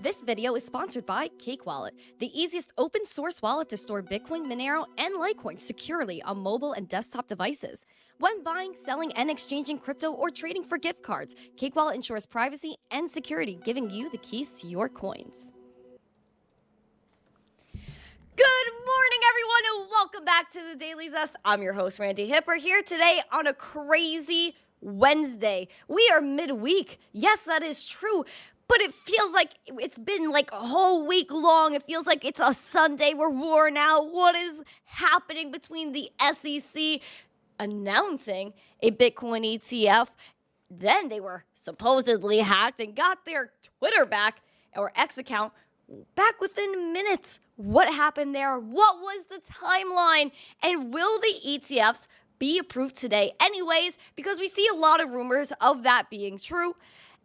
This video is sponsored by Cake Wallet, the easiest open source wallet to store Bitcoin, Monero, and Litecoin securely on mobile and desktop devices. When buying, selling, and exchanging crypto or trading for gift cards, Cake Wallet ensures privacy and security, giving you the keys to your coins. Good morning, everyone, and welcome back to the Daily Zest. I'm your host, Randi Hipper, here today on a crazy Wednesday. We are midweek. Yes, that is true. But it feels like it's been like a whole week long. It feels like it's a Sunday. We're worn out. What is happening between the SEC announcing a Bitcoin ETF? Then they were supposedly hacked and got their Twitter back, or X account, back within minutes. What happened there? What was the timeline? And will the ETFs be approved today anyways? Because we see a lot of rumors of that being true.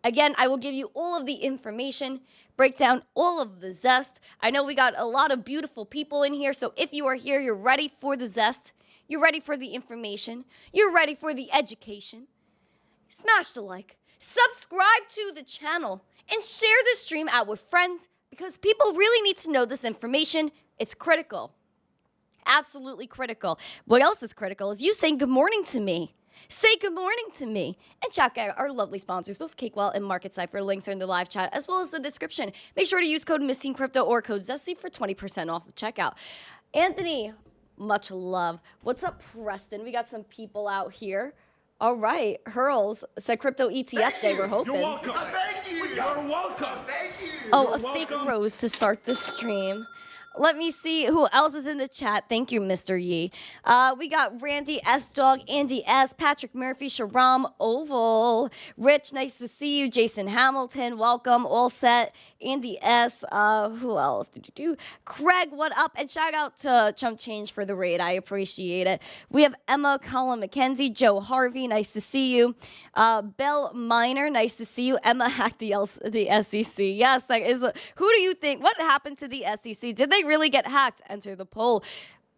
Again, I will give you all of the information, break down all of the zest. I know we got a lot of beautiful people in here, so if you are here, you're ready for the zest, you're ready for the information, you're ready for the education, smash the like, subscribe to the channel, and share this stream out with friends because people really need to know this information. It's critical. Absolutely critical. What else is critical is you saying good morning to me. Say good morning to me and check out our lovely sponsors, both Cake Wallet and Cipher. Links are in the live chat as well as the description. Make sure to use code missteencrypto or code Zesty for 20% off the checkout. Anthony, much love. What's up, Preston? We got some people out here. All right, Hurls said crypto ETF day. We're hoping. You're welcome. Thank you. You're welcome. Thank you. Oh, You're a fake welcome. rose to start the stream. Let me see who else is in the chat. Thank you, Mr. Yee. We got Randy S. Dog, Andy S., Patrick Murphy, Sharam Oval, Rich, nice to see you. Jason Hamilton, welcome. All set. Andy S. Who else? Craig, what up? And shout out to Chump Change for the raid. I appreciate it. We have Emma, Colin McKenzie, Joe Harvey, nice to see you. Bill Miner, nice to see you. Emma hacked the SEC. Yes, that is. Who do you think? What happened to the SEC? Did they really get hacked? Enter the poll.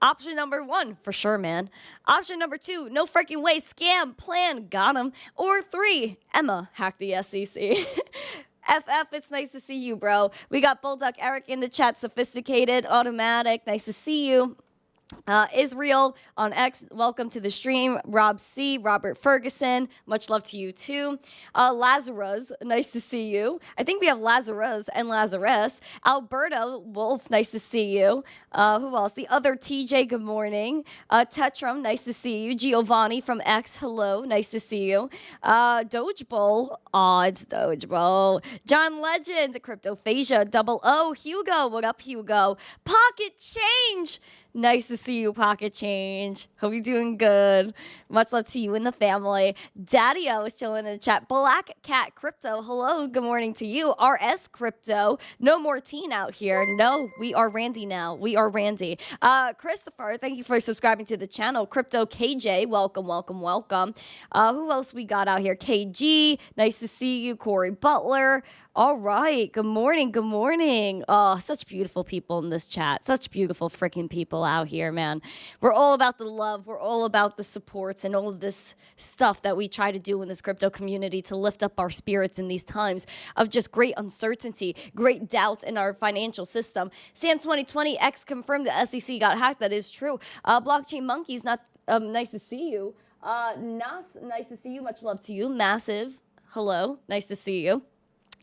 Option number 1, for sure, man. Option number 2, no freaking way. Scam, plan, got him. Or 3, Emma hacked the SEC. FF, it's nice to see you, bro. We got Bulldog Eric in the chat. Sophisticated, automatic, nice to see you. Israel on X, welcome to the stream. Rob C, Robert Ferguson, much love to you too. Lazarus, nice to see you. I think we have Lazarus and Lazarus. Alberto Wolf, nice to see you. Who else? The other TJ, good morning. Tetram, nice to see you. Giovanni from X, hello, nice to see you. Doge Bowl, it's Doge Bowl. John Legend, Cryptophasia, Double O, Hugo, what up, Hugo? Pocket Change. Nice to see you, Pocket Change. Hope you're doing good. Much love to you and the family. Daddy-O is chilling in the chat. Black Cat Crypto, hello, good morning to you. RS Crypto, no more teen out here. No, we are Randy now. We are Randy. Christopher, thank you for subscribing to the channel. Crypto KJ, welcome, welcome, welcome. Who else we got out here? KG, nice to see you. Corey Butler. All right. Good morning. Good morning. Oh, such beautiful people in this chat. Such beautiful freaking people out here, man. We're all about the love. We're all about the supports and all of this stuff that we try to do in this crypto community to lift up our spirits in these times of just great uncertainty, great doubt in our financial system. Sam 2020 X confirmed the SEC got hacked. That is true. Blockchain Monkeys, not nice to see you. Nas, nice to see you. Much love to you. Massive, hello. Nice to see you.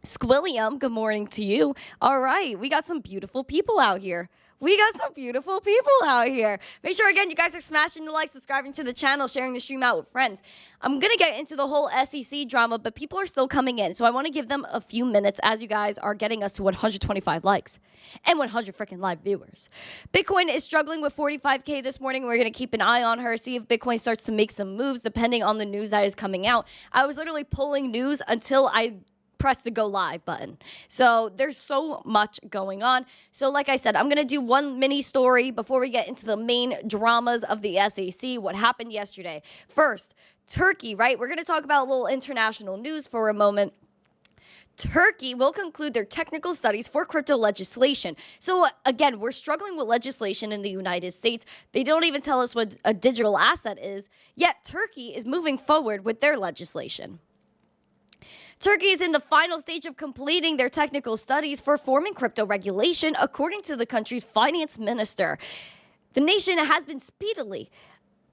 Squilliam, good morning to you. All right, we got some beautiful people out here. We got some beautiful people out here. Make sure, again, you guys are smashing the like, subscribing to the channel, sharing the stream out with friends. I'm going to get into the whole SEC drama, but people are still coming in. So I want to give them a few minutes as you guys are getting us to 125 likes and 100 freaking live viewers. Bitcoin is struggling with 45K this morning. We're going to keep an eye on her, see if Bitcoin starts to make some moves depending on the news that is coming out. I was literally pulling news until I press the go live button. So there's so much going on. So like I said, I'm going to do one mini story before we get into the main dramas of the SEC, what happened yesterday. First, Turkey, right? We're going to talk about a little international news for a moment. Turkey will conclude their technical studies for crypto legislation. So again, we're struggling with legislation in the United States. They don't even tell us what a digital asset is, yet Turkey is moving forward with their legislation. Turkey is in the final stage of completing their technical studies for forming crypto regulation, according to the country's finance minister. The nation has been speedily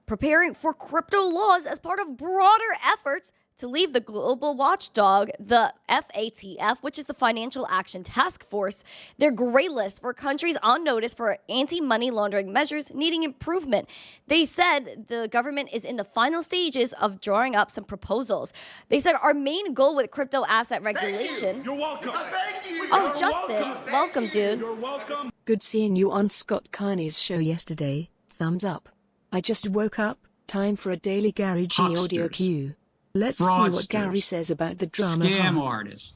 preparing for crypto laws as part of broader efforts to leave the global watchdog, the FATF, which is the Financial Action Task Force, their gray list for countries on notice for anti-money laundering measures needing improvement. They said the government is in the final stages of drawing up some proposals. They said our main goal with crypto asset regulation... You're welcome. Thank you. Oh, Justin, welcome, dude. You're welcome. Good seeing you on Scott Carney's show yesterday. Thumbs up. I just woke up. Time for a daily Gary G audio Hucksters. cue. Let's see Fraudsters, what Gary says about the drama. Scam artists,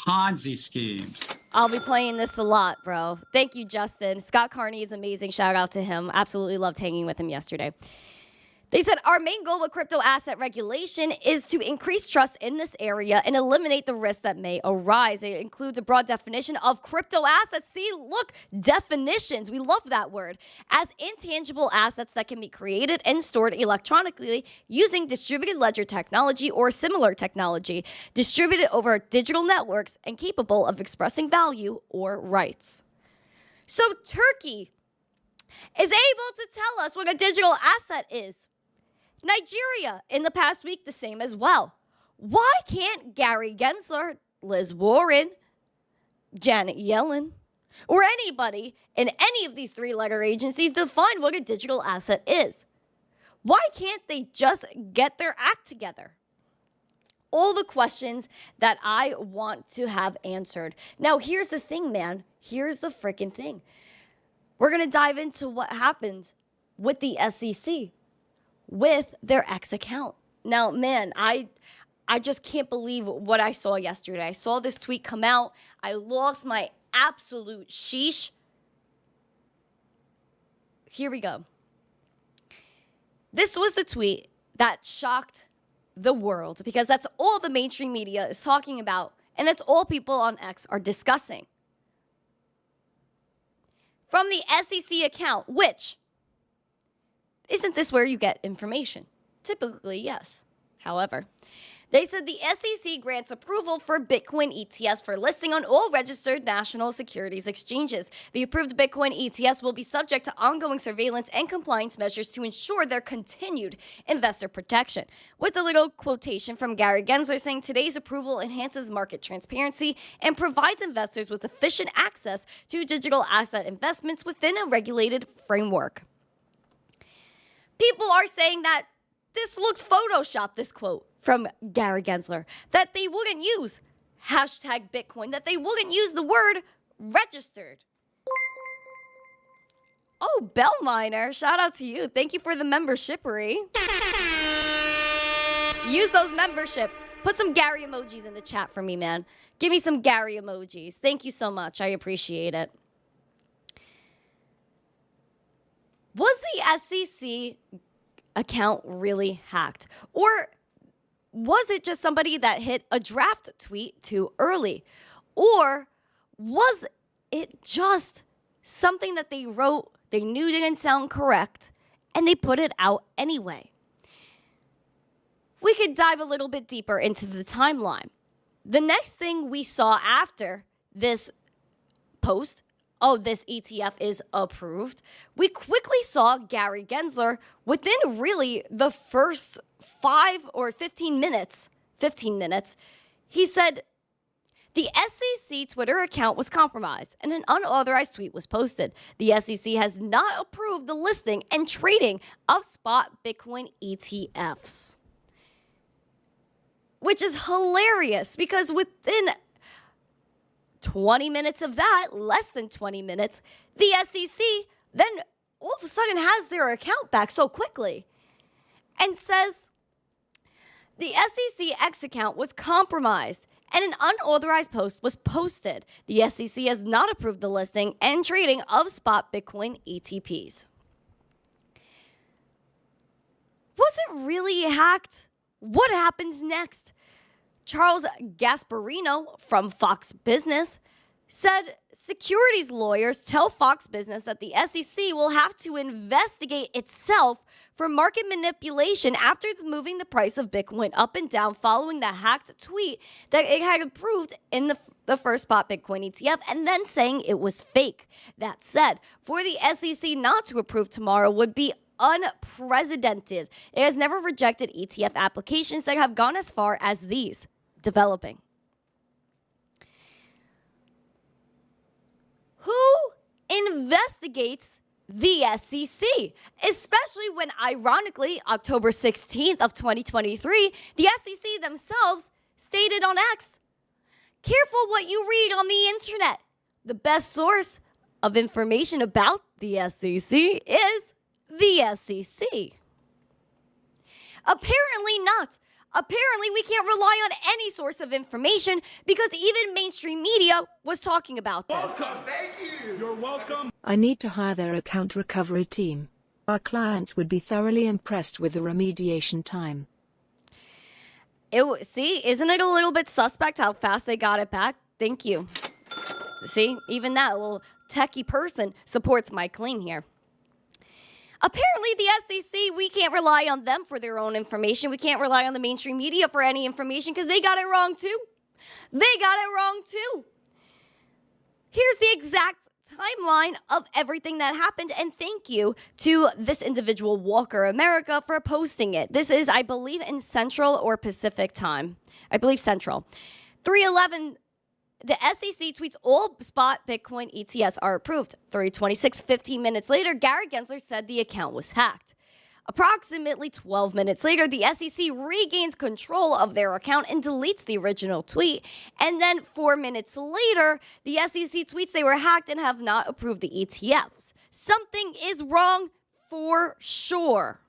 Ponzi schemes. I'll be playing this a lot, bro. Thank you, Justin. Scott Carney is amazing. Shout out to him. Absolutely loved hanging with him yesterday. They said our main goal with crypto asset regulation is to increase trust in this area and eliminate the risks that may arise. It includes a broad definition of crypto assets. See, look, definitions. We love that word. As intangible assets that can be created and stored electronically using distributed ledger technology or similar technology, distributed over digital networks and capable of expressing value or rights. So Turkey is able to tell us what a digital asset is. Nigeria in the past week, the same as well. Why can't Gary Gensler, Liz Warren, Janet Yellen, or anybody in any of these three-letter agencies define what a digital asset is? Why can't they just get their act together? All the questions that I want to have answered. Now, here's the thing, man. Here's the freaking thing. We're going to dive into what happened with the SEC. With their X account. Now, man, I just can't believe what I saw yesterday. I saw this tweet come out. I lost my absolute sheesh. Here we go. This was the tweet that shocked the world because that's all the mainstream media is talking about, and that's all people on X are discussing. From the SEC account, which... Isn't this where you get information? Typically, yes. However, they said the SEC grants approval for Bitcoin ETFs for listing on all registered national securities exchanges. The approved Bitcoin ETFs will be subject to ongoing surveillance and compliance measures to ensure their continued investor protection. With a little quotation from Gary Gensler saying today's approval enhances market transparency and provides investors with efficient access to digital asset investments within a regulated framework. People are saying that this looks Photoshopped, this quote from Gary Gensler, that they wouldn't use hashtag Bitcoin, that they wouldn't use the word registered. Oh, Bellminer, shout out to you. Thank you for the membershippery. Use those memberships. Put some Gary emojis in the chat for me, man. Give me some Gary emojis. Thank you so much. I appreciate it. Was the SEC account really hacked? Or was it just somebody that hit a draft tweet too early? Or was it just something that they wrote, they knew didn't sound correct, and they put it out anyway? We could dive a little bit deeper into the timeline. The next thing we saw after this post, oh, this ETF is approved, we quickly saw Gary Gensler within really the first 5 or 15 minutes, he said the SEC Twitter account was compromised and an unauthorized tweet was posted. The SEC has not approved the listing and trading of spot Bitcoin ETFs. Which is hilarious because within 20 minutes of that, less than 20 minutes, the SEC then all of a sudden has their account back so quickly and says the SEC X account was compromised and an unauthorized post was posted. The SEC has not approved the listing and trading of spot Bitcoin ETPs. Was it really hacked? What happens next? Charles Gasparino from Fox Business said securities lawyers tell Fox Business that the SEC will have to investigate itself for market manipulation after moving the price of Bitcoin up and down following the hacked tweet that it had approved in the first spot Bitcoin ETF and then saying it was fake. That said, for the SEC not to approve tomorrow would be unprecedented. It has never rejected ETF applications that have gone as far as these developing. Who investigates the SEC? Especially when, ironically, October 16th of 2023, the SEC themselves stated on X, "Careful what you read on the internet. The best source of information about the SEC is the SEC." Apparently not. Apparently, we can't rely on any source of information because even mainstream media was talking about this. Welcome. Thank you. You're welcome. I need to hire their account recovery team. Our clients would be thoroughly impressed with the remediation time. See, isn't it a little bit suspect how fast they got it back? Thank you. See, even that little techie person supports my claim here. Apparently, the SEC, we can't rely on them for their own information. We can't rely on the mainstream media for any information because they got it wrong too. They got it wrong too. Here's the exact timeline of everything that happened, and thank you to this individual, Walker America, for posting it. This is, I believe, in Central or Pacific time. I believe Central. 3:11. The SEC tweets all spot Bitcoin ETFs are approved. 3:26, 15 minutes later, Gary Gensler said the account was hacked. Approximately 12 minutes later, the SEC regains control of their account and deletes the original tweet. And then 4 minutes later, the SEC tweets they were hacked and have not approved the ETFs. Something is wrong for sure.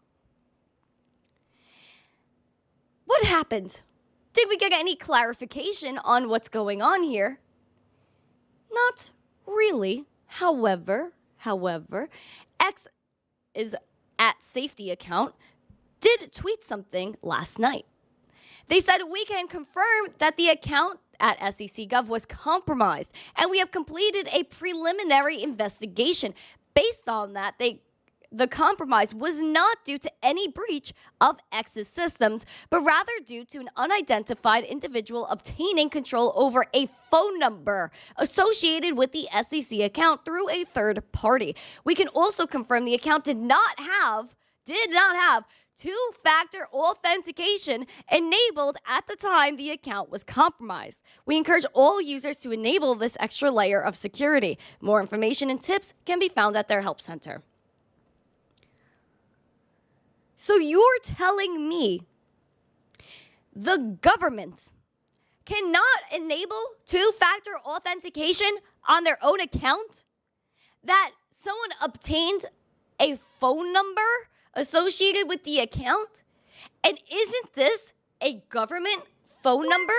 What happened? Did we get any clarification on what's going on here? Not really. However, X is at safety account did tweet something last night. They said we can confirm that the account at SEC.gov was compromised, and we have completed a preliminary investigation. Based on that, the compromise was not due to any breach of X's systems, but rather due to an unidentified individual obtaining control over a phone number associated with the SEC account through a third party. We can also confirm the account did not have two-factor authentication enabled at the time the account was compromised. We encourage all users to enable this extra layer of security. More information and tips can be found at their help center. So you're telling me the government cannot enable two-factor authentication on their own account? That someone obtained a phone number associated with the account? And isn't this a government phone number?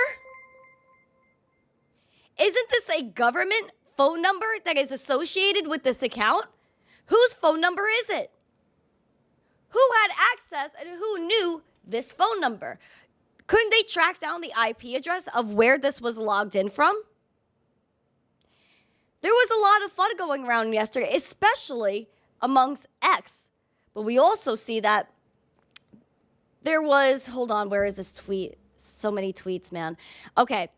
Isn't this a government phone number that is associated with this account? Whose phone number is it? Who had access and who knew this phone number? Couldn't they track down the IP address of where this was logged in from? There was a lot of fun going around yesterday, especially amongst X. But we also see that there was, hold on, where is this tweet? So many tweets, man. Okay.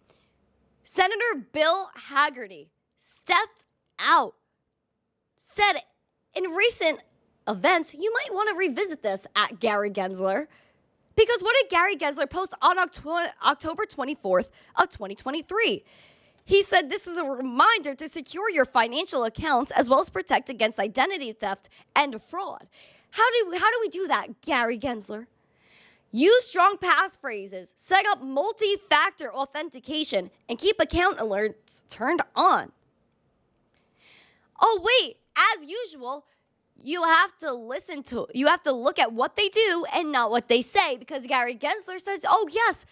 Senator Bill Hagerty stepped out, said in recent events, you might want to revisit this at Gary Gensler. Because what did Gary Gensler post on October 24th of 2023? He said this is a reminder to secure your financial accounts as well as protect against identity theft and fraud. How do we do that, Gary Gensler? Use strong passphrases, set up multi-factor authentication, and keep account alerts turned on. Oh wait, as usual, you have to look at what they do and not what they say, because Gary Gensler says, oh yes,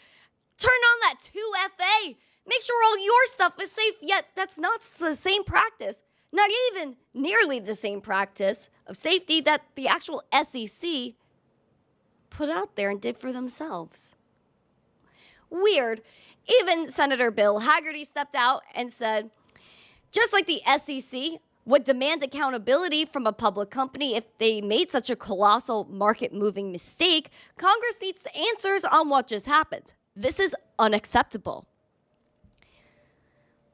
turn on that 2FA. Make sure all your stuff is safe, yet that's not the same practice. Not even nearly the same practice of safety that the actual SEC put out there and did for themselves. Weird. Even Senator Bill Hagerty stepped out and said, Just like the SEC would demand accountability from a public company if they made such a colossal market-moving mistake, Congress needs answers on what just happened. This is unacceptable.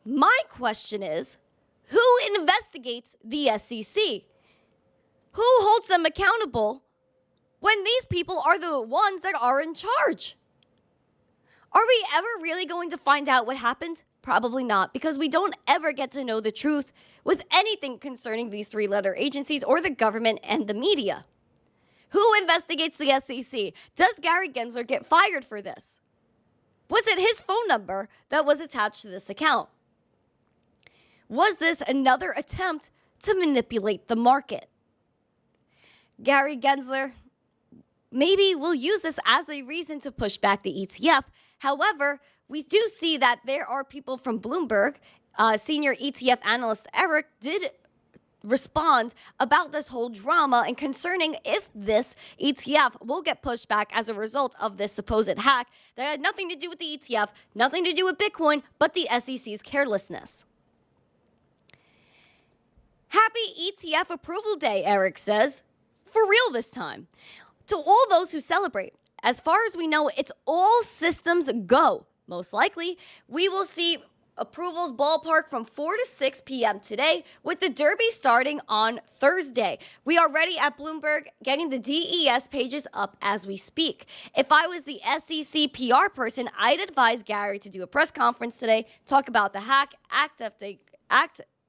My question is, who investigates the SEC? Who holds them accountable when these people are the ones that are in charge? Are we ever really going to find out what happened? Probably not, because we don't ever get to know the truth with anything concerning these three-letter agencies or the government and the media. Who investigates the SEC? Does Gary Gensler get fired for this? Was it his phone number that was attached to this account? Was this another attempt to manipulate the market? Gary Gensler maybe will use this as a reason to push back the ETF. However, we do see that there are people from Bloomberg, senior ETF analyst Eric did respond about this whole drama and concerning if this ETF will get pushed back as a result of this supposed hack that had nothing to do with the ETF, nothing to do with Bitcoin, but the SEC's carelessness. Happy ETF approval day, Eric says. For real this time. To all those who celebrate, as far as we know, it's all systems go. Most likely, we will see approvals ballpark from 4 to 6 p.m. today, with the Derby starting on Thursday. We are ready at Bloomberg, getting the DES pages up as we speak. If I was the SEC PR person, I'd advise Gary to do a press conference today, talk about the hack, act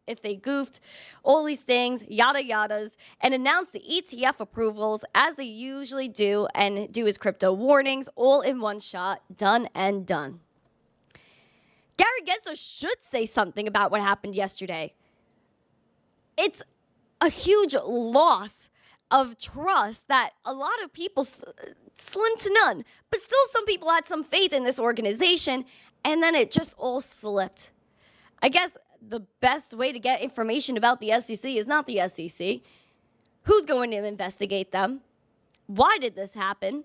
if they goofed, all these things, yada yadas, and announce the ETF approvals as they usually do and do his crypto warnings all in one shot, done and done. Gary Gensler should say something about what happened yesterday. It's a huge loss of trust that a lot of people, slim to none, but still some people had some faith in this organization, and then it just all slipped. I guess the best way to get information about the SEC is not the SEC. Who's going to investigate them? Why did this happen?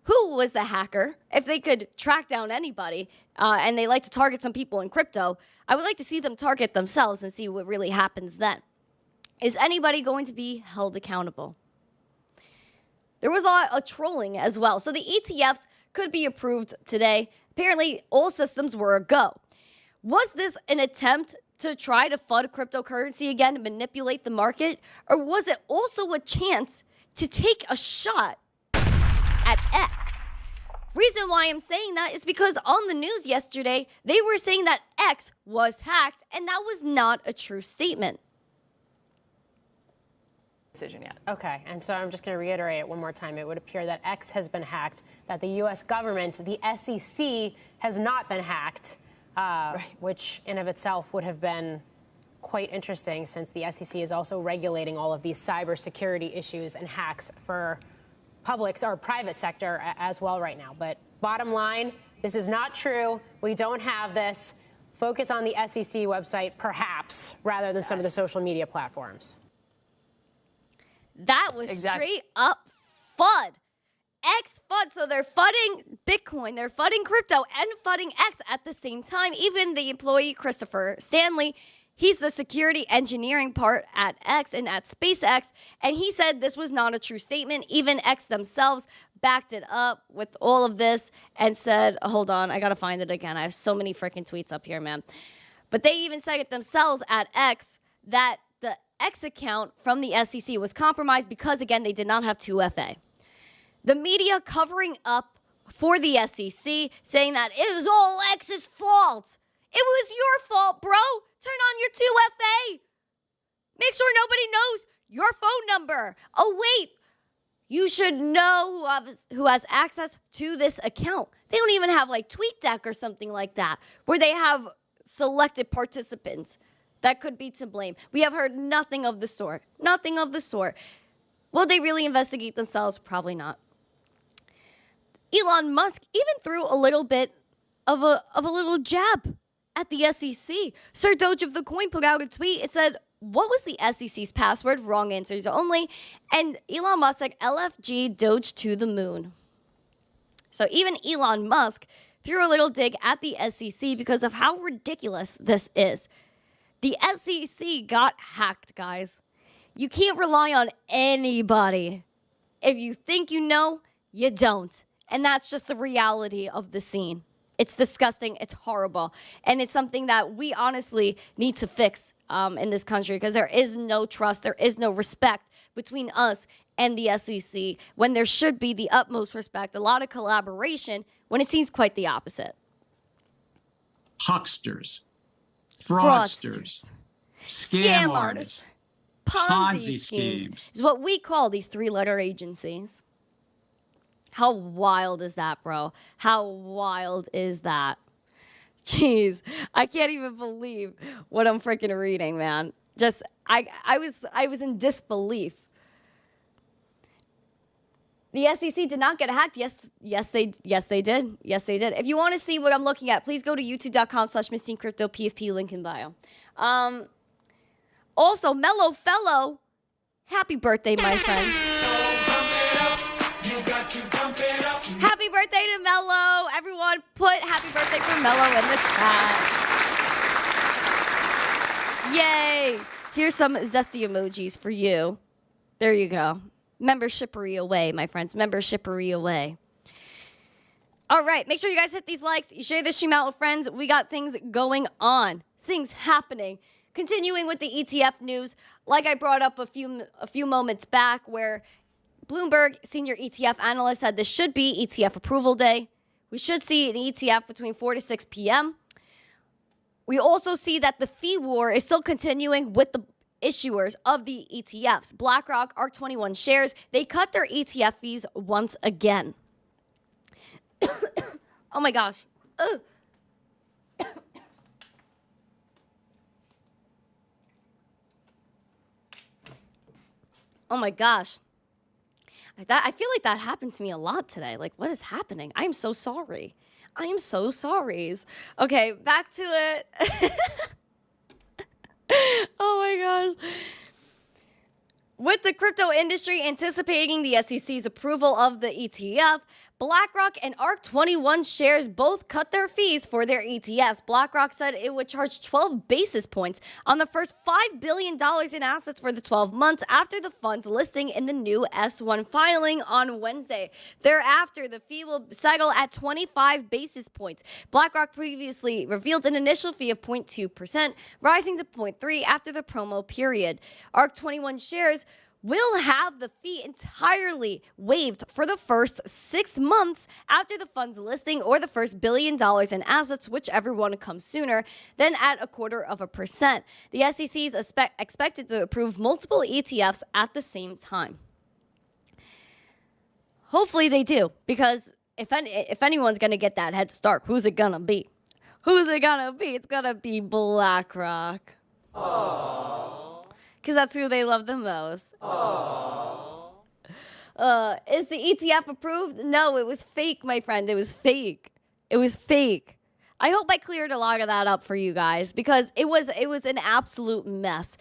Who was the hacker? If they could track down anybody, and they like to target some people in crypto, I would like to see them target themselves and see what really happens then. Is anybody going to be held accountable? There was a lot of trolling as well. So the ETFs could be approved today. Apparently, all systems were a go. Was this an attempt to try to fund cryptocurrency again and manipulate the market? Or was it also a chance to take a shot at X? Reason why I'm saying that is because on the news yesterday, they were saying that X was hacked, and that was not a true statement. Decision yet. Okay, and so I'm just going to reiterate it one more time. It would appear that X has been hacked, that the U.S. government, the SEC, has not been hacked, which in of itself would have been quite interesting since the SEC is also regulating all of these cybersecurity issues and hacks for public or private sector as well right now. But bottom line, this is not true. We don't have this. Focus on the SEC website, perhaps, rather than some of the social media platforms. That was straight up FUD. X FUD. So they're fudding Bitcoin, they're fudding crypto, and fudding X at the same time. Even the employee, Christopher Stanley, he's the security engineering part at X and at SpaceX, and he said this was not a true statement. Even X themselves backed it up with all of this and said, hold on, I gotta find it again. I have so many freaking tweets up here, man. But they even said it themselves at X that the X account from the SEC was compromised because, again, they did not have 2FA. The media covering up for the SEC, saying that it was all X's fault. It was your fault, bro. Turn on your 2FA. Make sure nobody knows your phone number. Oh, wait. You should know who has access to this account. They don't even have like TweetDeck or something like that, where they have selected participants that could be to blame. We have heard nothing of the sort. Nothing of the sort. Will they really investigate themselves? Probably not. Elon Musk even threw a little bit of a little jab at the SEC. Sir Doge of the Coin put out a tweet. It said, what was the SEC's password? Wrong answers only. And Elon Musk said, LFG Doge to the moon. So even Elon Musk threw a little dig at the SEC because of how ridiculous this is. The SEC got hacked, guys. You can't rely on anybody. If you think you know, you don't. And that's just the reality of the scene. It's disgusting. It's horrible. And it's something that we honestly need to fix in this country, because there is no trust. There is no respect between us and the SEC when there should be the utmost respect, a lot of collaboration, when it seems quite the opposite. Hucksters, fraudsters, scam artists, Ponzi schemes is what we call these three-letter agencies. How wild is that, bro? How wild is that? Jeez, I can't even believe what I'm freaking reading, man. Just, I was in disbelief. The SEC did not get hacked. Yes, they did. Yes, they did. If you want to see what I'm looking at, please go to youtube.com/missteencrypto, PFP, link in bio. Also, Mellow Fellow, happy birthday, my friend. Happy birthday to Mellow. Everyone, put happy birthday for Mellow in the chat. Yay. Here's some zesty emojis for you. There you go. Membershippery away, my friends. Membershippery away. All right. Make sure you guys hit these likes. You share this stream out with friends. We got things going on. Things happening. Continuing with the ETF news, like I brought up a few moments back, where Bloomberg senior ETF analyst said this should be ETF approval day. We should see an ETF between 4 to 6 p.m. We also see that the fee war is still continuing with the issuers of the ETFs. BlackRock, ARK21 shares, they cut their ETF fees once again. Oh my gosh. Ugh. Oh my gosh. I feel like that happened to me a lot today. Like, what is happening? I am so sorry. I am so sorry. Okay, back to it. Oh my gosh. With the crypto industry anticipating the SEC's approval of the ETF, BlackRock and ARK21 shares both cut their fees for their ETFs. BlackRock said it would charge 12 basis points on the first $5 billion in assets for the 12 months after the fund's listing in the new S1 filing on Wednesday. Thereafter, the fee will settle at 25 basis points. BlackRock previously revealed an initial fee of 0.2%, rising to 0.3% after the promo period. ARK21 shares will have the fee entirely waived for the first 6 months after the fund's listing, or the first $1 billion in assets, whichever one comes sooner, then at 0.25%. The SEC is expected to approve multiple ETFs at the same time. Hopefully they do, because if anyone's going to get that head start, who's it going to be? Who's it going to be? It's going to be BlackRock. Aww. Because that's who they love the most. Is the ETF approved? No, it was fake, my friend. It was fake. It was fake. I hope I cleared a lot of that up for you guys, because it was an absolute mess.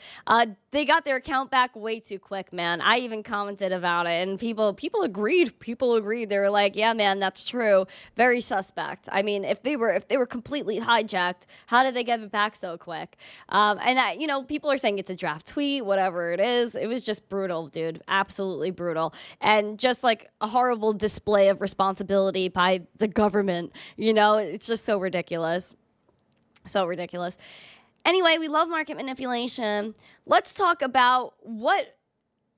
They got their account back way too quick, man. I even commented about it, and people agreed. People agreed. They were like, "Yeah, man, that's true." Very suspect. I mean, if they were completely hijacked, how did they get it back so quick? People are saying it's a draft tweet, whatever it is. It was just brutal, dude. Absolutely brutal, and just like a horrible display of responsibility by the government. It's just so ridiculous. So ridiculous. Anyway, we love market manipulation. Let's talk about what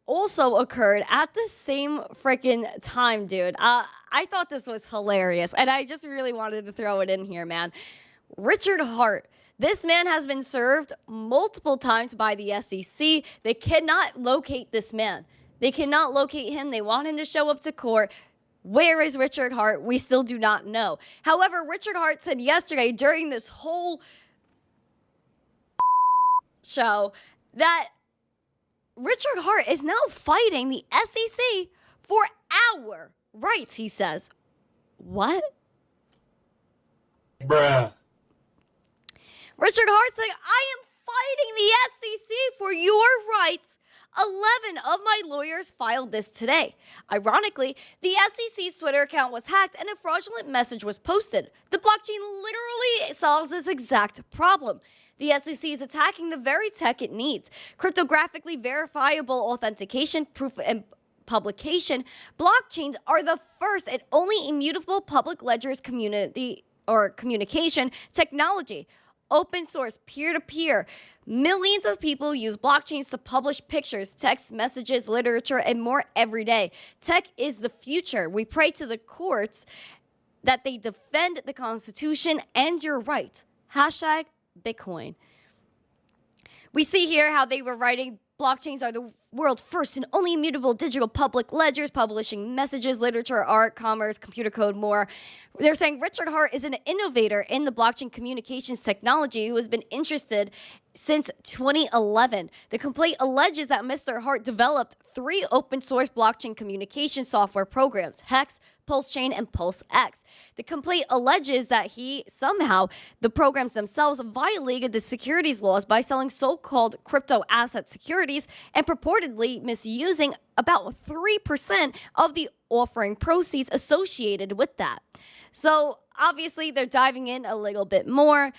also occurred at the same freaking time, dude. I thought this was hilarious, and I just really wanted to throw it in here, man. Richard Hart. This man has been served multiple times by the SEC. They cannot locate this man. They cannot locate him. They want him to show up to court. Where is Richard Hart? We still do not know. However, Richard Hart said yesterday during this whole show that Richard Hart is now fighting the SEC for our rights, he says. What? Bruh. Richard Hart saying, I am fighting the SEC for your rights. 11 of my lawyers filed this today. Ironically, the SEC's Twitter account was hacked and a fraudulent message was posted. The blockchain literally solves this exact problem. The SEC is attacking the very tech it needs. Cryptographically verifiable authentication, proof, and publication. Blockchains are the first and only immutable public ledgers communication technology. Open source, peer-to-peer. Millions of people use blockchains to publish pictures, text messages, literature, and more every day. Tech is the future. We pray to the courts that they defend the Constitution and your rights. Hashtag Bitcoin. We see here how they were writing blockchains are the world's first and only immutable digital public ledgers, publishing messages, literature, art, commerce, computer code, more. They're saying Richard Hart is an innovator in the blockchain communications technology who has been interested since 2011. The complaint alleges that Mr. Hart developed 3 open source blockchain communication software programs, Hex, PulseChain, and PulseX. The complaint alleges that the programs themselves violated the securities laws by selling so-called crypto asset securities and purportedly misusing about 3% of the offering proceeds associated with that. So obviously they're diving in a little bit more.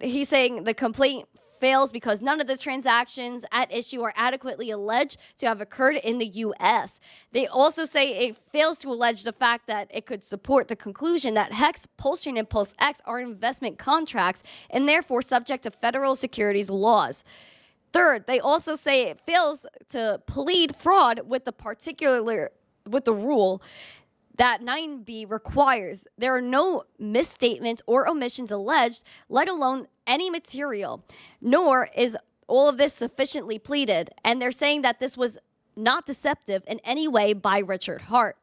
He's saying the complaint fails because none of the transactions at issue are adequately alleged to have occurred in the U.S. They also say it fails to allege the fact that it could support the conclusion that Hex, PulseChain, and PulseX are investment contracts and therefore subject to federal securities laws. Third, they also say it fails to plead fraud with the rule that 9b requires. There are no misstatements or omissions alleged, let alone any material, nor is all of this sufficiently pleaded. And they're saying that this was not deceptive in any way by Richard Hart.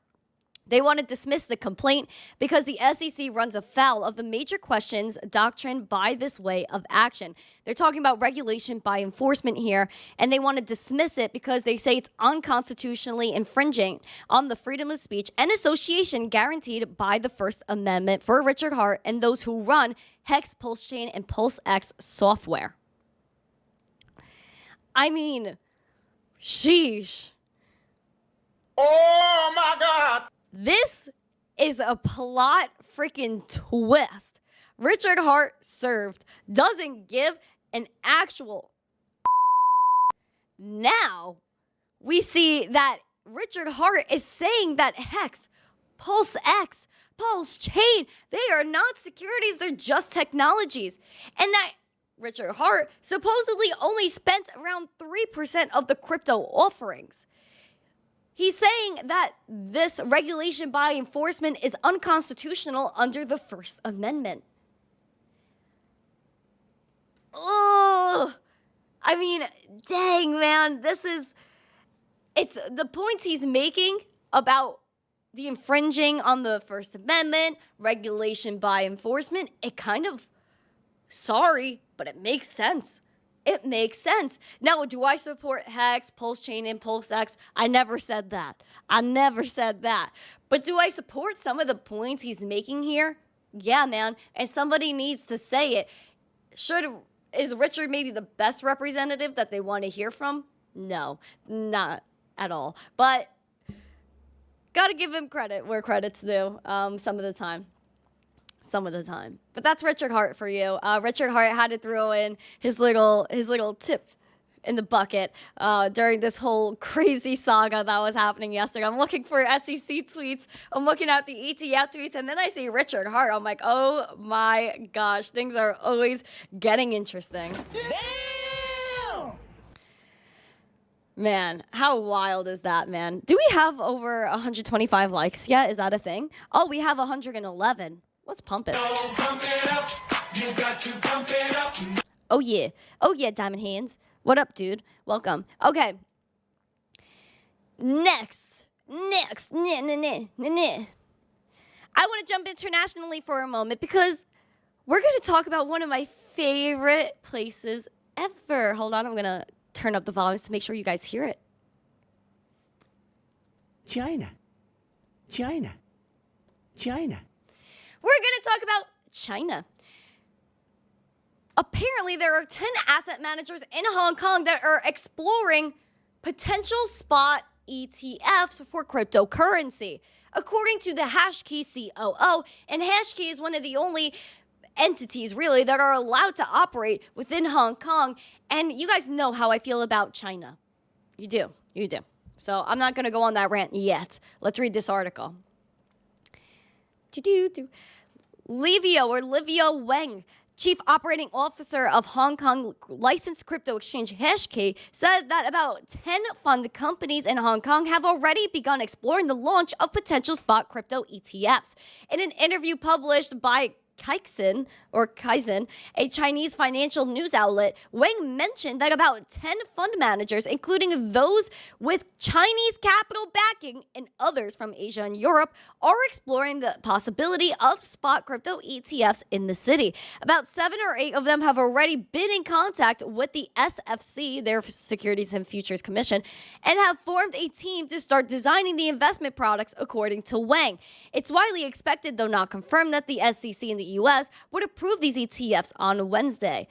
They want to dismiss the complaint because the SEC runs afoul of the major questions doctrine by this way of action. They're talking about regulation by enforcement here, and they want to dismiss it because they say it's unconstitutionally infringing on the freedom of speech and association guaranteed by the First Amendment for Richard Hart and those who run Hex, PulseChain, and PulseX software. I mean, sheesh. Oh my God! This is a plot freaking twist. Richard Hart served, doesn't give an actual. Now we see that Richard Hart is saying that Hex, PulseX, PulseChain, they are not securities, they're just technologies. And that Richard Hart supposedly only spent around 3% of the crypto offerings. He's saying that this regulation by enforcement is unconstitutional under the First Amendment. Oh, I mean, dang, man, it's the points he's making about the infringing on the First Amendment, regulation by enforcement, it kind of, sorry, but it makes sense. It makes sense. Now, do I support Hex, PulseChain, and PulseX? I never said that. But do I support some of the points he's making here? Yeah, man. And somebody needs to say it. Is Richard maybe the best representative that they want to hear from? No, not at all. But gotta give him credit where credit's due some of the time. But that's Richard Hart for you. Richard Hart had to throw in his little tip in the bucket during this whole crazy saga that was happening yesterday. I'm looking for SEC tweets. I'm looking at the ETF tweets, and then I see Richard Hart. I'm like, oh my gosh, things are always getting interesting. Damn! Man, how wild is that, man? Do we have over 125 likes yet? Is that a thing? Oh, we have 111. Let's pump it. Pump it up. You got to pump it up. Oh yeah, Diamond Hands. What up, dude? Welcome. Okay. Next. I want to jump internationally for a moment because we're going to talk about one of my favorite places ever. Hold on, I'm going to turn up the volumes to make sure you guys hear it. China. We're going to talk about China. Apparently, there are 10 asset managers in Hong Kong that are exploring potential spot ETFs for cryptocurrency. According to the Hashkey COO, and Hashkey is one of the only entities, really, that are allowed to operate within Hong Kong. And you guys know how I feel about China. You do. You do. So I'm not going to go on that rant yet. Let's read this article. Livio Wang, Chief Operating Officer of Hong Kong licensed crypto exchange HashKey, said that about 10 fund companies in Hong Kong have already begun exploring the launch of potential spot crypto ETFs. In an interview published by Kaizen, a Chinese financial news outlet, Wang mentioned that about 10 fund managers, including those with Chinese capital backing and others from Asia and Europe, are exploring the possibility of spot crypto ETFs in the city. About 7 or 8 of them have already been in contact with the SFC, their Securities and Futures Commission, and have formed a team to start designing the investment products, according to Wang. It's widely expected, though not confirmed, that the SEC in the U.S. would approve these ETFs on Wednesday.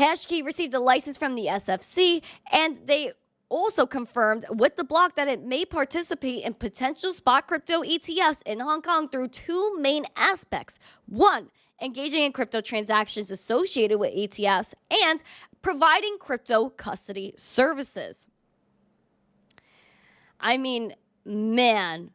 HashKey received a license from the SFC, and they also confirmed with the block that it may participate in potential spot crypto ETFs in Hong Kong through 2 main aspects. 1, engaging in crypto transactions associated with ETFs, and providing crypto custody services. I mean, man,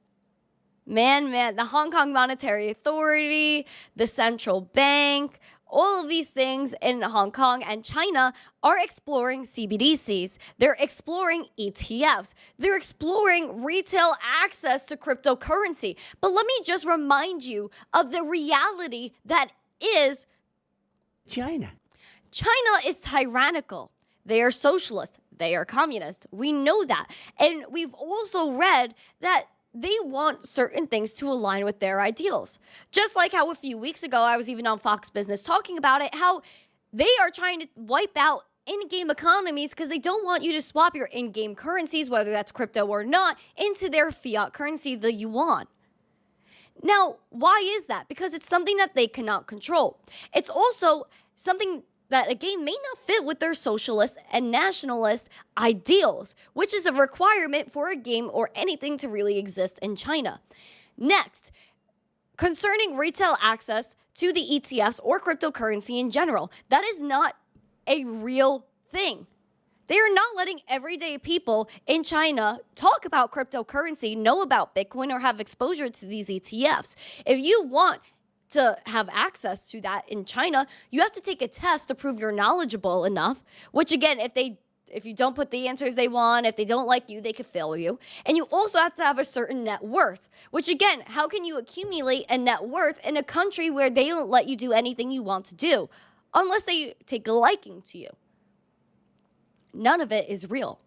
the Hong Kong Monetary Authority, the central bank, all of these things in Hong Kong and China are exploring CBDCs. They're exploring ETFs. They're exploring retail access to cryptocurrency. But let me just remind you of the reality that is China. China is tyrannical. They are socialist. They are communist. We know that. And we've also read that they want certain things to align with their ideals. Just like how a few weeks ago, I was even on Fox Business talking about it, how they are trying to wipe out in-game economies because they don't want you to swap your in-game currencies, whether that's crypto or not, into their fiat currency, the yuan. Now, why is that? Because it's something that they cannot control. It's also something that, again, may not fit with their socialist and nationalist ideals, which is a requirement for a game or anything to really exist in China. Next, concerning retail access to the ETFs or cryptocurrency in general, that is not a real thing. They are not letting everyday people in China talk about cryptocurrency, know about Bitcoin, or have exposure to these ETFs. If you want to have access to that in China, you have to take a test to prove you're knowledgeable enough, which again, if you don't put the answers they want, if they don't like you, they could fail you. And you also have to have a certain net worth, which again, how can you accumulate a net worth in a country where they don't let you do anything you want to do, unless they take a liking to you? None of it is real.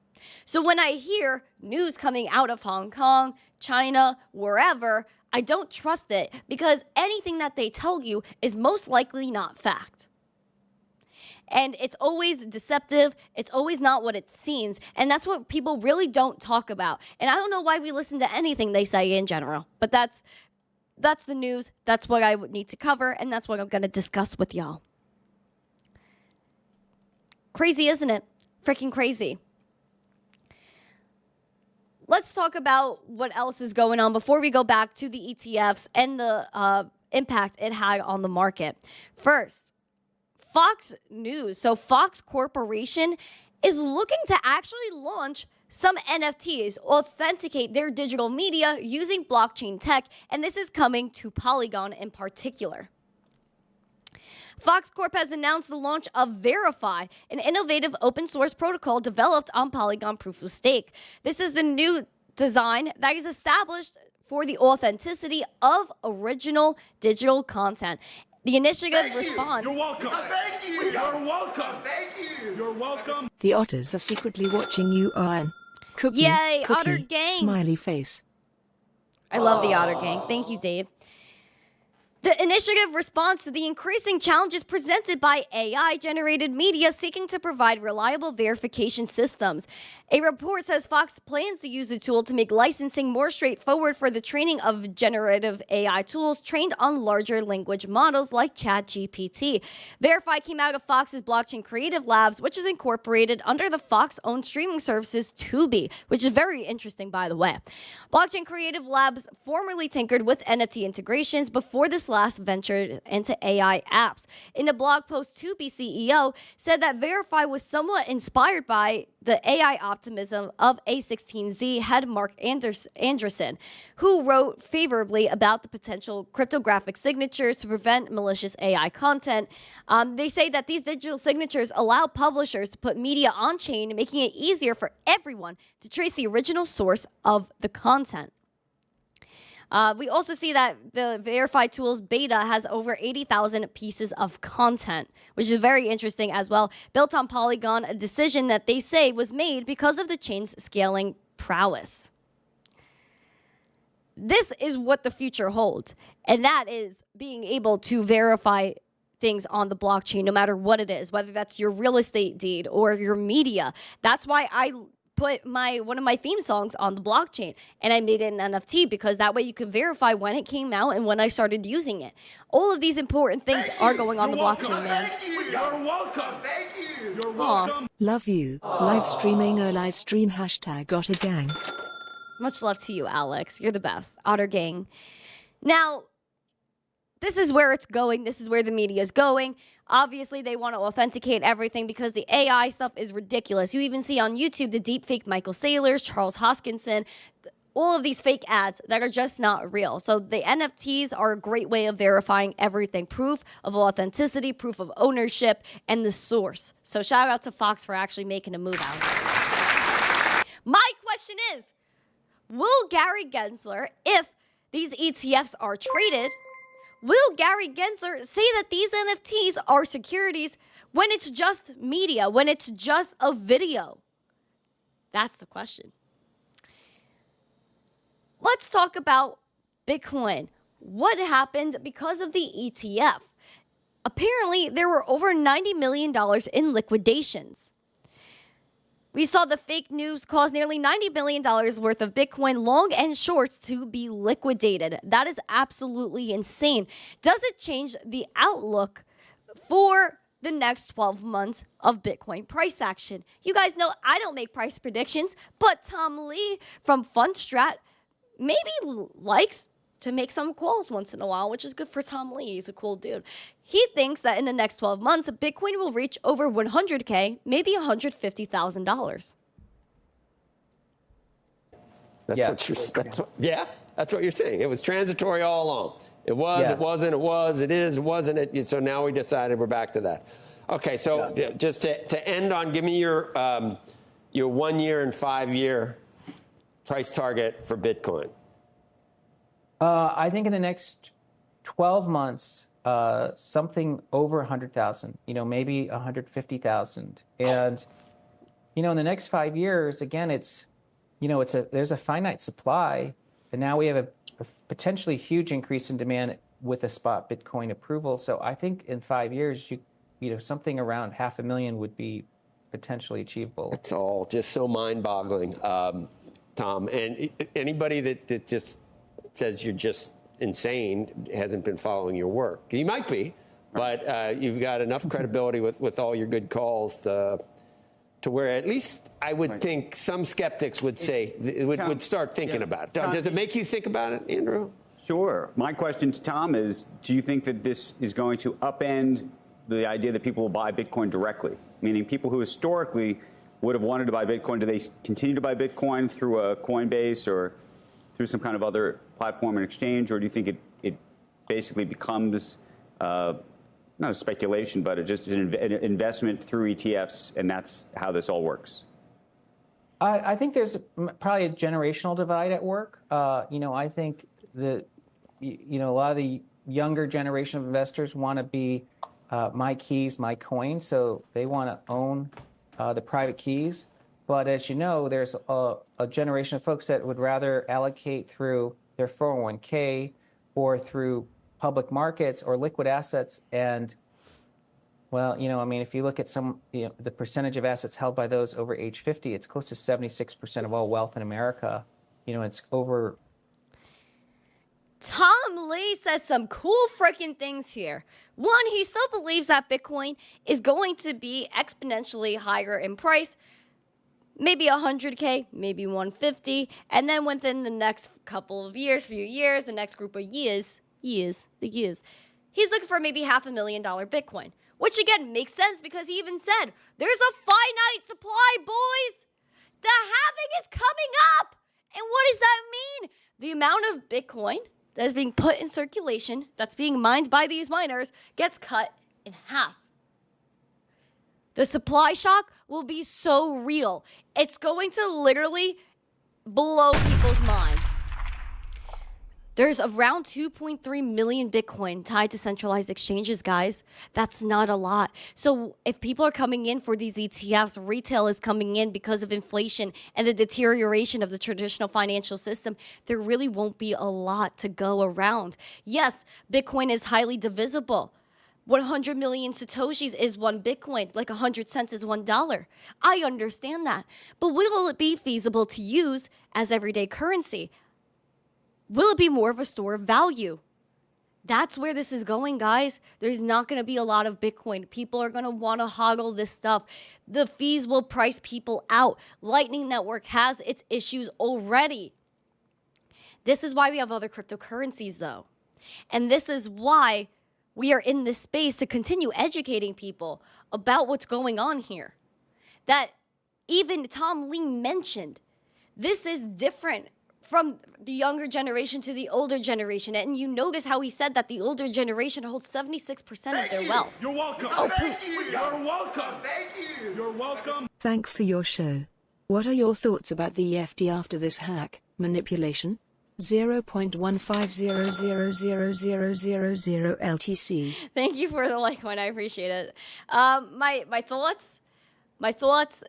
So when I hear news coming out of Hong Kong, China, wherever, I don't trust it because anything that they tell you is most likely not fact. And it's always deceptive. It's always not what it seems. And that's what people really don't talk about. And I don't know why we listen to anything they say in general. But that's the news. That's what I would need to cover. And that's what I'm going to discuss with y'all. Crazy, isn't it? Freaking crazy. Let's talk about what else is going on before we go back to the ETFs and the impact it had on the market. First, Fox News. So Fox Corporation is looking to actually launch some NFTs, authenticate their digital media using blockchain tech, and this is coming to Polygon in particular. Fox Corp has announced the launch of Verify, an innovative open source protocol developed on Polygon Proof of Stake. This is the new design that is established for the authenticity of original digital content. The initiative responds. You're welcome. Thank you. You're welcome. Thank you. You're welcome. The otters are secretly watching you on. Cookie, Yay, cookie, Otter Gang. Smiley face. I love the Otter Gang. Thank you, Dave. The initiative responds to the increasing challenges presented by AI-generated media seeking to provide reliable verification systems. A report says Fox plans to use the tool to make licensing more straightforward for the training of generative AI tools trained on larger language models like ChatGPT. Verify came out of Fox's Blockchain Creative Labs, which is incorporated under the Fox-owned streaming services Tubi, which is very interesting, by the way. Blockchain Creative Labs formerly tinkered with NFT integrations before this last ventured into AI apps. In a blog post, Tubi CEO said that Verify was somewhat inspired by the AI optimism of A16Z head Mark Anderson, who wrote favorably about the potential cryptographic signatures to prevent malicious AI content. They say that these digital signatures allow publishers to put media on-chain, making it easier for everyone to trace the original source of the content. We also see that the Verify Tools beta has over 80,000 pieces of content, which is very interesting as well. Built on Polygon, a decision that they say was made because of the chain's scaling prowess. This is what the future holds, and that is being able to verify things on the blockchain, no matter what it is, whether that's your real estate deed or your media. That's why I put one of my theme songs on the blockchain, and I made it an NFT, because that way you can verify when it came out and when I started using it. All of these important things are going on the blockchain, man. You're welcome. Thank you. You're welcome. Love you. Live streaming or live stream hashtag Otter Gang. Much love to you, Alex. You're the best. Otter Gang. Now, this is where it's going. This is where the media is going. Obviously, they want to authenticate everything because the AI stuff is ridiculous. You even see on YouTube the deepfake Michael Saylors, Charles Hoskinson, all of these fake ads that are just not real. So the NFTs are a great way of verifying everything. Proof of authenticity, proof of ownership, and the source. So shout out to Fox for actually making a move out of it. My question is, will Gary Gensler, if these ETFs are traded, will Gary Gensler say that these NFTs are securities when it's just media, when it's just a video? That's the question. Let's talk about Bitcoin. What happened because of the ETF? Apparently, there were over $90 million in liquidations. We saw the fake news cause nearly $90 billion worth of Bitcoin long and shorts to be liquidated. That is absolutely insane. Does it change the outlook for the next 12 months of Bitcoin price action? You guys know I don't make price predictions, but Tom Lee from Fundstrat maybe likes to make some calls once in a while, which is good for Tom Lee. He's a cool dude. He thinks that in the next 12 months, Bitcoin will reach over 100K, maybe $150,000. That's what you're saying. It was transitory all along. It was, it wasn't, it was, it is, it wasn't. It. So now we decided we're back to that. Okay, so just to end on, give me your 1 year and 5 year price target for Bitcoin. I think in the next 12 months, something over 100,000, maybe 150,000. And, in the next 5 years, again, there's a finite supply, and now we have a potentially huge increase in demand with a spot Bitcoin approval. So I think in 5 years, something around 500,000 would be potentially achievable. It's all just so mind-boggling, Tom. And anybody that just says you're just insane hasn't been following your work. You might be, but you've got enough credibility with all your good calls to where at least I would think some skeptics would say, would start thinking about it. Does it make you think about it, Andrew? Sure. My question to Tom is, do you think that this is going to upend the idea that people will buy Bitcoin directly? Meaning people who historically would have wanted to buy Bitcoin, do they continue to buy Bitcoin through a Coinbase or through some kind of other platform and exchange, or do you think it basically becomes not a speculation, but just an investment through ETFs, and that's how this all works? I think there's probably a generational divide at work. I think that a lot of the younger generation of investors want to be my keys, my coin, so they want to own the private keys. But as you know, there's a generation of folks that would rather allocate through their 401k or through public markets or liquid assets. And, well, if you look at the percentage of assets held by those over age 50, it's close to 76% of all wealth in America. It's over. Tom Lee said some cool freaking things here. One, he still believes that Bitcoin is going to be exponentially higher in price. Maybe 100K, maybe 150, and then within the next few years, the next group of years, He is. I think he is. He's looking for maybe $500,000 Bitcoin, which again makes sense because he even said, there's a finite supply, boys. The halving is coming up. And what does that mean? The amount of Bitcoin that is being put in circulation, that's being mined by these miners, gets cut in half. The supply shock will be so real. It's going to literally blow people's minds. There's around 2.3 million Bitcoin tied to centralized exchanges, guys. That's not a lot. So if people are coming in for these ETFs, retail is coming in because of inflation and the deterioration of the traditional financial system, there really won't be a lot to go around. Yes, Bitcoin is highly divisible. 100 million Satoshis is one Bitcoin, like 100 cents is $1. I understand that. But will it be feasible to use as everyday currency? Will it be more of a store of value? That's where this is going, guys. There's not going to be a lot of Bitcoin. People are going to want to hodl this stuff. The fees will price people out. Lightning Network has its issues already. This is why we have other cryptocurrencies, though. And this is why we are in this space to continue educating people about what's going on here. That even Tom Lee mentioned, this is different from the younger generation to the older generation. And you notice how he said that the older generation holds 76% of their wealth. You're welcome. Oh, Thank you. You're welcome. Thank you. You're welcome. Thank for your show. What are your thoughts about the EFT after this hack, manipulation? 0.15000000 LTC. Thank you for the Litecoin. I appreciate it. My thoughts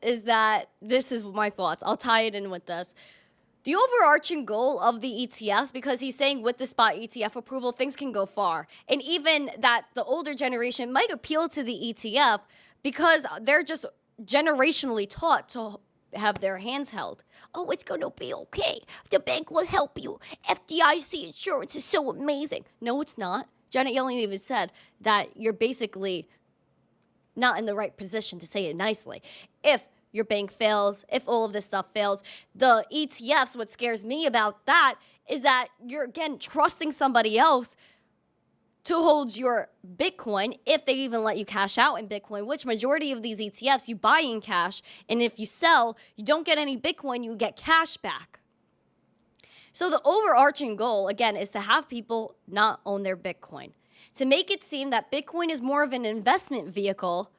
is that this is my thoughts. I'll tie it in with this. The overarching goal of the ETFs, because he's saying with the spot ETF approval, things can go far. And even that the older generation might appeal to the ETF because they're just generationally taught to have their hands held. Oh, it's going to be okay. The bank will help you. FDIC insurance is so amazing. No, it's not. Janet Yellen even said that you're basically not in the right position, to say it nicely. If your bank fails, if all of this stuff fails, the ETFs, what scares me about that is that you're, again, trusting somebody else to hold your Bitcoin, if they even let you cash out in Bitcoin, which majority of these ETFs you buy in cash, and if you sell, you don't get any Bitcoin, you get cash back. So the overarching goal, again, is to have people not own their Bitcoin, to make it seem that Bitcoin is more of an investment vehicle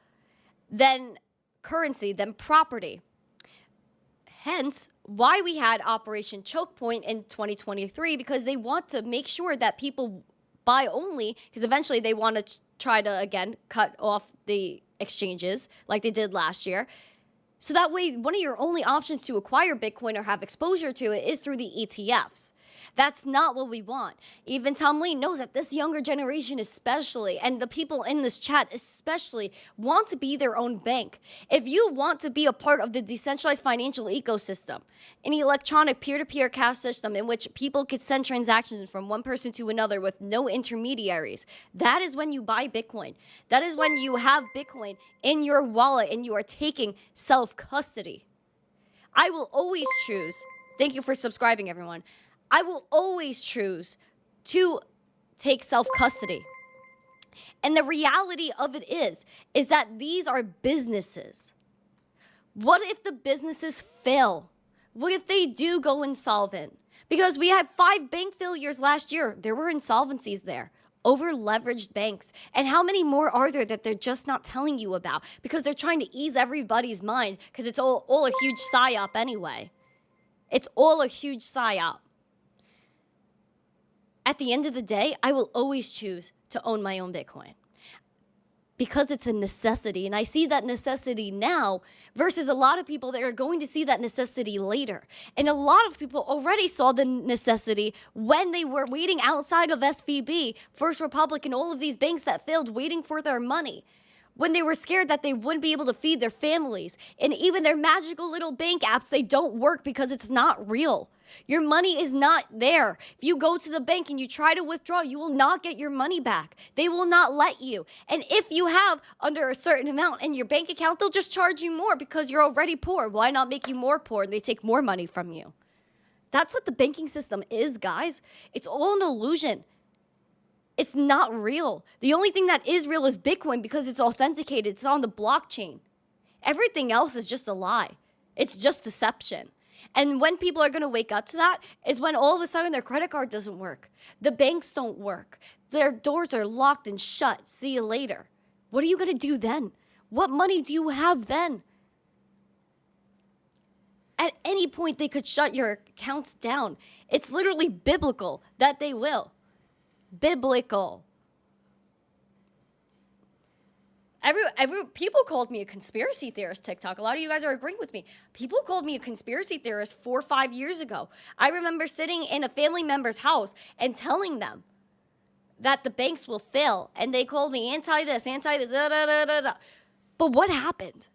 than currency, than property. Hence, why we had Operation Choke Point in 2023, because they want to make sure that people buy only, because eventually they want to try to, again, cut off the exchanges like they did last year. So that way, one of your only options to acquire Bitcoin or have exposure to it is through the ETFs. That's not what we want. Even Tom Lee knows that this younger generation especially, and the people in this chat especially, want to be their own bank. If you want to be a part of the decentralized financial ecosystem, an electronic peer-to-peer cash system in which people could send transactions from one person to another with no intermediaries, that is when you buy Bitcoin. That is when you have Bitcoin in your wallet and you are taking self-custody. I will always choose, thank you for subscribing, everyone. I will always choose to take self-custody. And the reality of it is that these are businesses. What if the businesses fail? What if they do go insolvent? Because we had 5 bank failures last year. There were insolvencies there. Over-leveraged banks. And how many more are there that they're just not telling you about? Because they're trying to ease everybody's mind because it's all a huge psyop anyway. It's all a huge psyop. At the end of the day, I will always choose to own my own Bitcoin because it's a necessity. And I see that necessity now versus a lot of people that are going to see that necessity later. And a lot of people already saw the necessity when they were waiting outside of SVB, First Republic, and all of these banks that failed, waiting for their money. When they were scared that they wouldn't be able to feed their families. And even their magical little bank apps, they don't work because it's not real. Your money is not there. If you go to the bank and you try to withdraw, you will not get your money back. They will not let you. And if you have under a certain amount in your bank account, they'll just charge you more because you're already poor. Why not make you more poor? And they take more money from you. That's what the banking system is, guys. It's all an illusion. It's not real. The only thing that is real is Bitcoin because it's authenticated. It's on the blockchain. Everything else is just a lie. It's just deception. And when people are going to wake up to that is when all of a sudden their credit card doesn't work. The banks don't work. Their doors are locked and shut. See you later. What are you going to do then? What money do you have then? At any point, they could shut your accounts down. It's literally biblical that they will. Biblical. People called me a conspiracy theorist, TikTok. A lot of you guys are agreeing with me. People called me a conspiracy theorist 4 or 5 years ago. I remember sitting in a family member's house and telling them that the banks will fail. And they called me anti-this, anti-this, da, da, da, da, da. But what happened?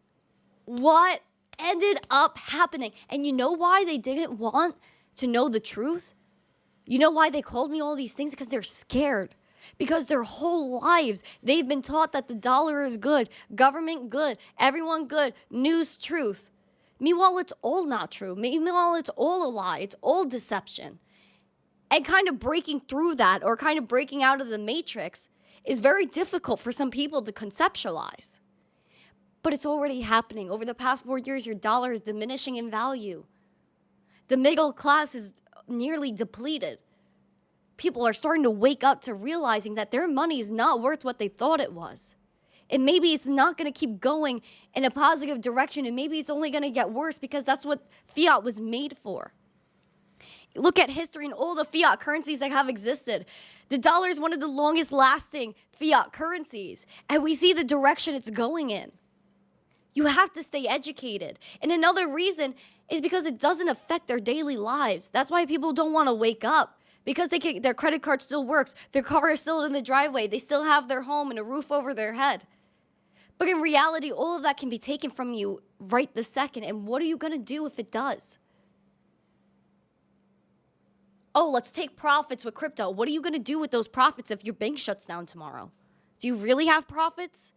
What ended up happening? And you know why they didn't want to know the truth? You know why they called me all these things? Because they're scared. Because their whole lives, they've been taught that the dollar is good, government good, everyone good, news truth. Meanwhile, it's all not true. Meanwhile, it's all a lie. It's all deception. And kind of breaking through that or kind of breaking out of the matrix is very difficult for some people to conceptualize. But it's already happening. Over the past 4 years, your dollar is diminishing in value. The middle class is nearly depleted. People are starting to wake up to realizing that their money is not worth what they thought it was. And maybe it's not going to keep going in a positive direction, and maybe it's only going to get worse because that's what fiat was made for. Look at history and all the fiat currencies that have existed. The dollar is one of the longest lasting fiat currencies, and we see the direction it's going in. You have to stay educated. And another reason is because it doesn't affect their daily lives. That's why people don't want to wake up. Because their credit card still works. Their car is still in the driveway. They still have their home and a roof over their head. But in reality, all of that can be taken from you right this second. And what are you going to do if it does? Oh, let's take profits with crypto. What are you going to do with those profits if your bank shuts down tomorrow? Do you really have profits?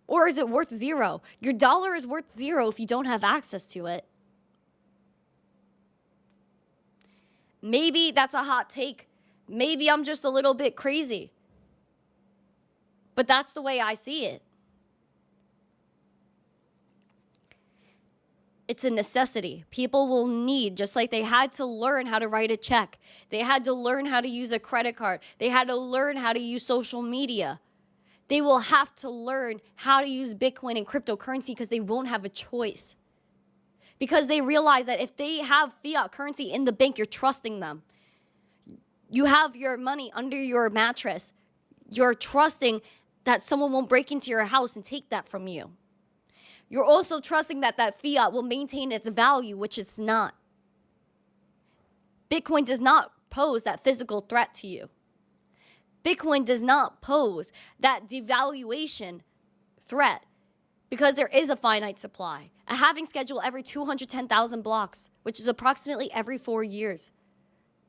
Or is it worth zero? Your dollar is worth zero if you don't have access to it. Maybe that's a hot take. Maybe I'm just a little bit crazy. But that's the way I see it. It's a necessity. People will need, just like they had to learn how to write a check. They had to learn how to use a credit card. They had to learn how to use social media. They will have to learn how to use Bitcoin and cryptocurrency because they won't have a choice. Because they realize that if they have fiat currency in the bank, you're trusting them. You have your money under your mattress. You're trusting that someone won't break into your house and take that from you. You're also trusting that that fiat will maintain its value, which it's not. Bitcoin does not pose that physical threat to you. Bitcoin does not pose that devaluation threat. Because there is a finite supply. A halving schedule every 210,000 blocks, which is approximately every 4 years.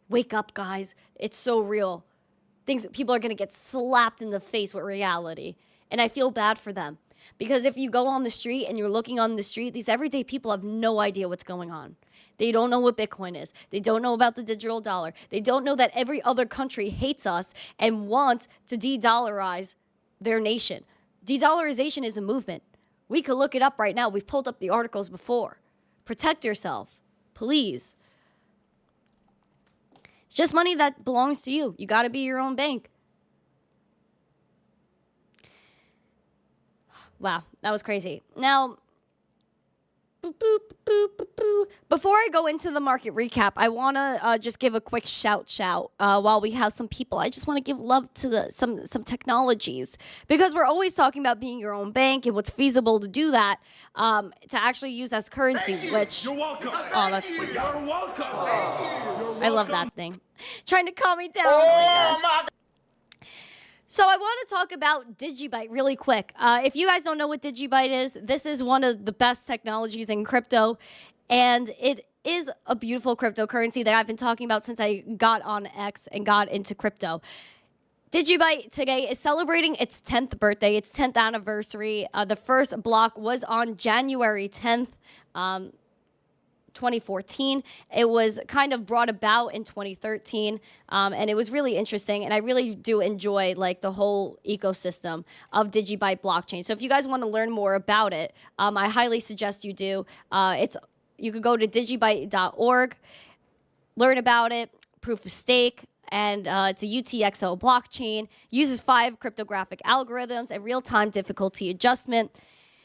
Wake up, guys. It's so real. People are going to get slapped in the face with reality. And I feel bad for them. Because if you go on the street and you're looking on the street, these everyday people have no idea what's going on. They don't know what Bitcoin is. They don't know about the digital dollar. They don't know that every other country hates us and wants to de-dollarize their nation. De-dollarization is a movement. We could look it up right now. We've pulled up the articles before. Protect yourself, please. It's just money that belongs to you. You got to be your own bank. Wow, that was crazy. Now, before I go into the market recap, I want to just give a quick shout while we have some people. I just want to give love to some technologies because we're always talking about being your own bank and what's feasible to do that to actually use as currency. Which you're welcome. Oh, that's You're welcome. I love that thing. Trying to calm me down. Oh my God. So I want to talk about Digibyte really quick. If you guys don't know what Digibyte is, this is one of the best technologies in crypto, and it is a beautiful cryptocurrency that I've been talking about since I got on X and got into crypto. Digibyte today is celebrating its 10th birthday, its 10th anniversary. The first block was on January 10th, 2014. It was kind of brought about in 2013, and it was really interesting. And I really do enjoy like the whole ecosystem of Digibyte blockchain. So if you guys want to learn more about it, I highly suggest you do. You could go to digibyte.org, learn about it, proof of stake. And it's a UTXO blockchain, uses 5 cryptographic algorithms and real-time difficulty adjustment.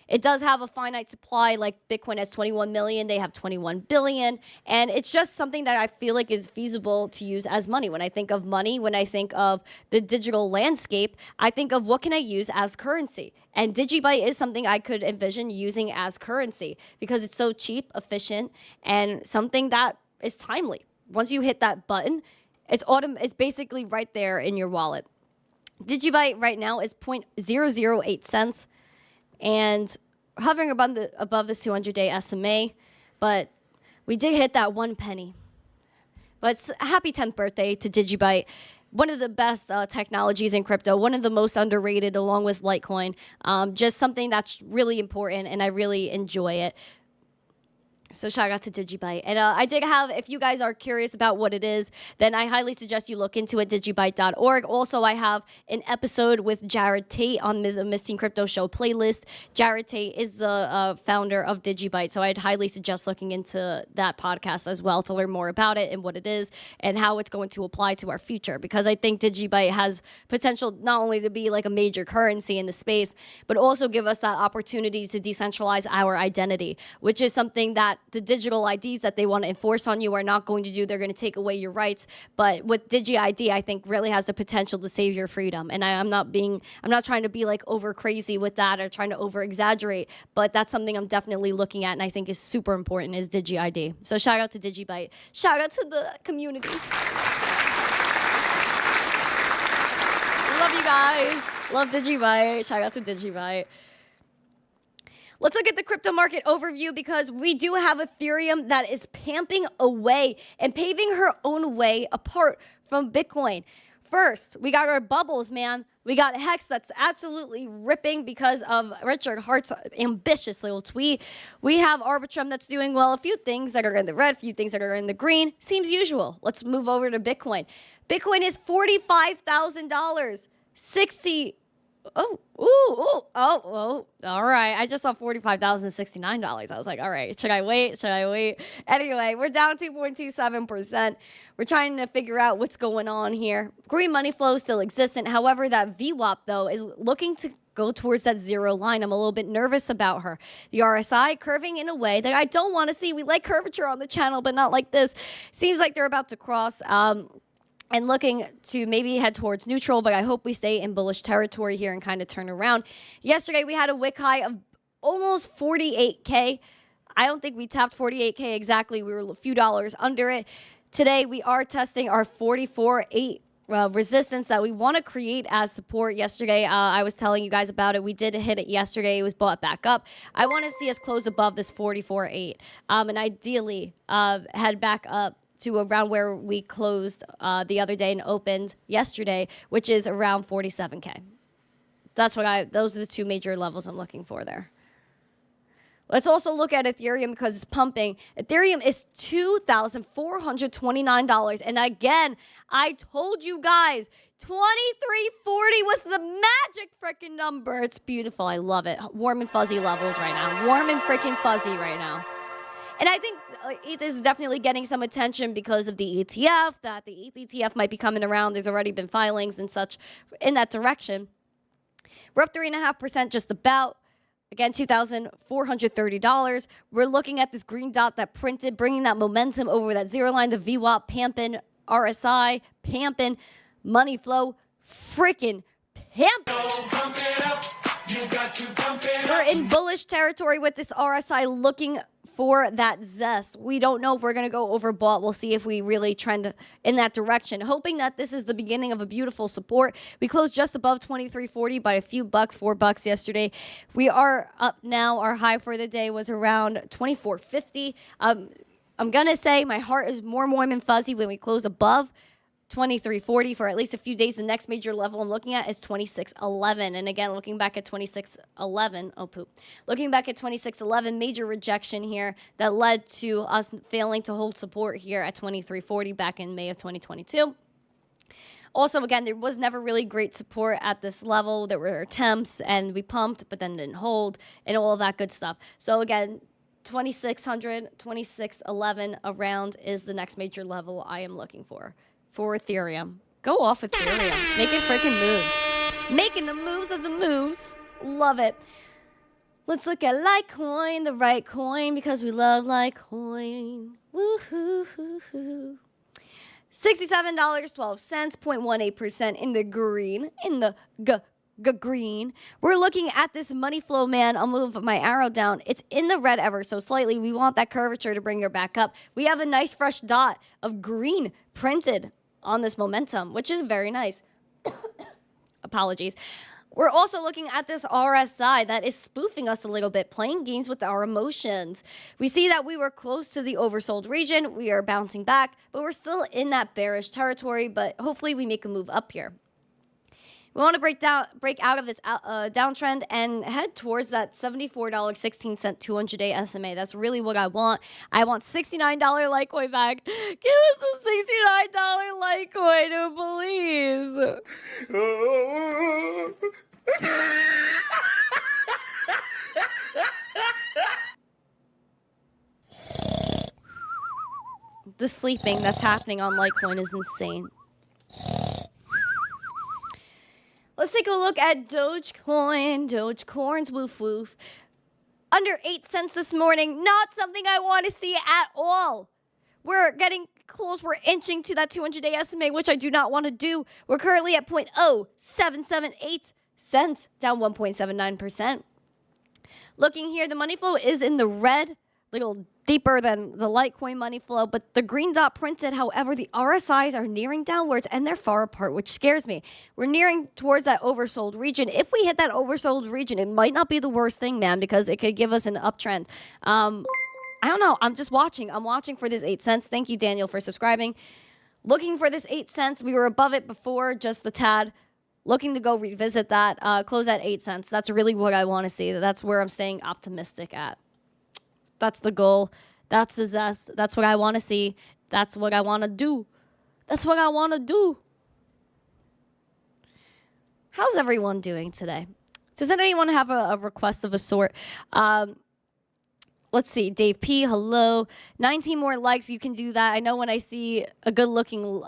It does have a finite supply, like Bitcoin has 21 million, they have 21 billion. And it's just something that I feel like is feasible to use as money. When I think of money, when I think of the digital landscape, I think of what can I use as currency? And Digibyte is something I could envision using as currency because it's so cheap, efficient, and something that is timely. Once you hit that button, it's basically right there in your wallet. Digibyte right now is 0.008 cents and hovering above this 200-day SMA, but we did hit that 1 penny. But happy 10th birthday to Digibyte. One of the best technologies in crypto, one of the most underrated along with Litecoin. Just something that's really important, and I really enjoy it. So shout out to Digibyte. And I did have, if you guys are curious about what it is, then I highly suggest you look into it, digibyte.org. Also, I have an episode with Jared Tate on the Misting Crypto Show playlist. Jared Tate is the founder of Digibyte, so I'd highly suggest looking into that podcast as well to learn more about it and what it is and how it's going to apply to our future. Because I think Digibyte has potential not only to be like a major currency in the space, but also give us that opportunity to decentralize our identity, which is something that the digital IDs that they want to enforce on you are not going to do. They're going to take away your rights. But with DigiID, I think really has the potential to save your freedom. And I'm not trying to be like over crazy with that or trying to over exaggerate, but that's something I'm definitely looking at and I think is super important is DigiID. So shout out to Digibyte. Shout out to the community. Love you guys. Love Digibyte. Shout out to Digibyte. Let's look at the crypto market overview because we do have Ethereum that is pamping away and paving her own way apart from Bitcoin. First, we got our bubbles, man. We got Hex that's absolutely ripping because of Richard Hart's ambitious little tweet. We have Arbitrum that's doing well. A few things that are in the red, a few things that are in the green. Seems usual. Let's move over to Bitcoin. Bitcoin is $45,000. 60. Oh, all right. I just saw $45,069. I was like, all right, should I wait? Anyway, we're down 2.27%. We're trying to figure out what's going on here. Green money flow is still existent. However, that VWAP, though, is looking to go towards that zero line. I'm a little bit nervous about her. The RSI curving in a way that I don't want to see. We like curvature on the channel, but not like this. Seems like they're about to cross. And looking to maybe head towards neutral, but I hope we stay in bullish territory here and kind of turn around. Yesterday, we had a wick high of almost 48K. I don't think we tapped 48K exactly. We were a few dollars under it. Today, we are testing our 44.8 resistance that we want to create as support. Yesterday, I was telling you guys about it. We did hit it yesterday. It was bought back up. I want to see us close above this 44.8 and ideally head back up to around where we closed the other day and opened yesterday, which is around 47K. Those are the two major levels I'm looking for there. Let's also look at Ethereum because it's pumping. Ethereum is $2,429. And again, I told you guys, 2340 was the magic freaking number. It's beautiful. I love it. Warm and fuzzy levels right now. Warm and freaking fuzzy right now. And I think ETH is definitely getting some attention because of the ETF, that the ETH ETF might be coming around. There's already been filings and such in that direction. We're up 3.5% just about. Again, $2,430. We're looking at this green dot that printed, bringing that momentum over that zero line, the VWAP, pamping, RSI, pamping, money flow, freaking pamping. We're in bullish territory with this RSI looking for that zest. We don't know if we're going to go overbought. We'll see if we really trend in that direction. Hoping that this is the beginning of a beautiful support. We closed just above 2340 by a few bucks, $4 yesterday. We are up now. Our high for the day was around 2450. I'm going to say my heart is more warm and fuzzy when we close above 2340 for at least a few days. The next major level I'm looking at is 2611. And again, looking back at 2611, looking back at 2611, major rejection here that led to us failing to hold support here at 2340 back in May of 2022. Also, again, there was never really great support at this level. There were attempts, and we pumped, but then didn't hold, and all of that good stuff. So again, 2600, 2611 around is the next major level I am looking for Ethereum. Go off Ethereum. Making freaking moves. Making the moves of the moves. Love it. Let's look at Litecoin, the right coin, because we love Litecoin. Woo-hoo-hoo-hoo. $67.12, 0.18% in the green, in the green. We're looking at this money flow, man. I'll move my arrow down. It's in the red ever so slightly. We want that curvature to bring her back up. We have a nice fresh dot of green printed on this momentum, which is very nice. Apologies. We're also looking at this RSI that is spoofing us a little bit, playing games with our emotions. We see that we were close to the oversold region. We are bouncing back, but we're still in that bearish territory, but hopefully we make a move up here. We want to break out of this downtrend and head towards that $74.16 200-day SMA. That's really what I want. I want $69 Litecoin back. Give us the $69 Litecoin, please. The sleeping that's happening on Litecoin is insane. Let's take a look at Dogecoin. Dogecoin's woof woof. Under 8 cents this morning. Not something I want to see at all. We're getting close. We're inching to that 200-day SMA, which I do not want to do. We're currently at 0.0778 cents, down 1.79%. Looking here, the money flow is in the red, little deeper than the Litecoin money flow, but the green dot printed. However, the RSIs are nearing downwards and they're far apart, which scares me. We're nearing towards that oversold region. If we hit that oversold region, it might not be the worst thing, man, because it could give us an uptrend. I don't know. I'm just watching. I'm watching for this 8 cents. Thank you, Daniel, for subscribing. Looking for this 8 cents. We were above it before, just the tad. Looking to go revisit that. Close at 8 cents. That's really what I want to see. That's where I'm staying optimistic at. That's the goal. That's the zest. That's what I want to see. That's what I want to do. That's what I want to do. How's everyone doing today? Does anyone have a request of a sort? Let's see. Dave P, hello. 19 more likes. You can do that. I know when I see a good-looking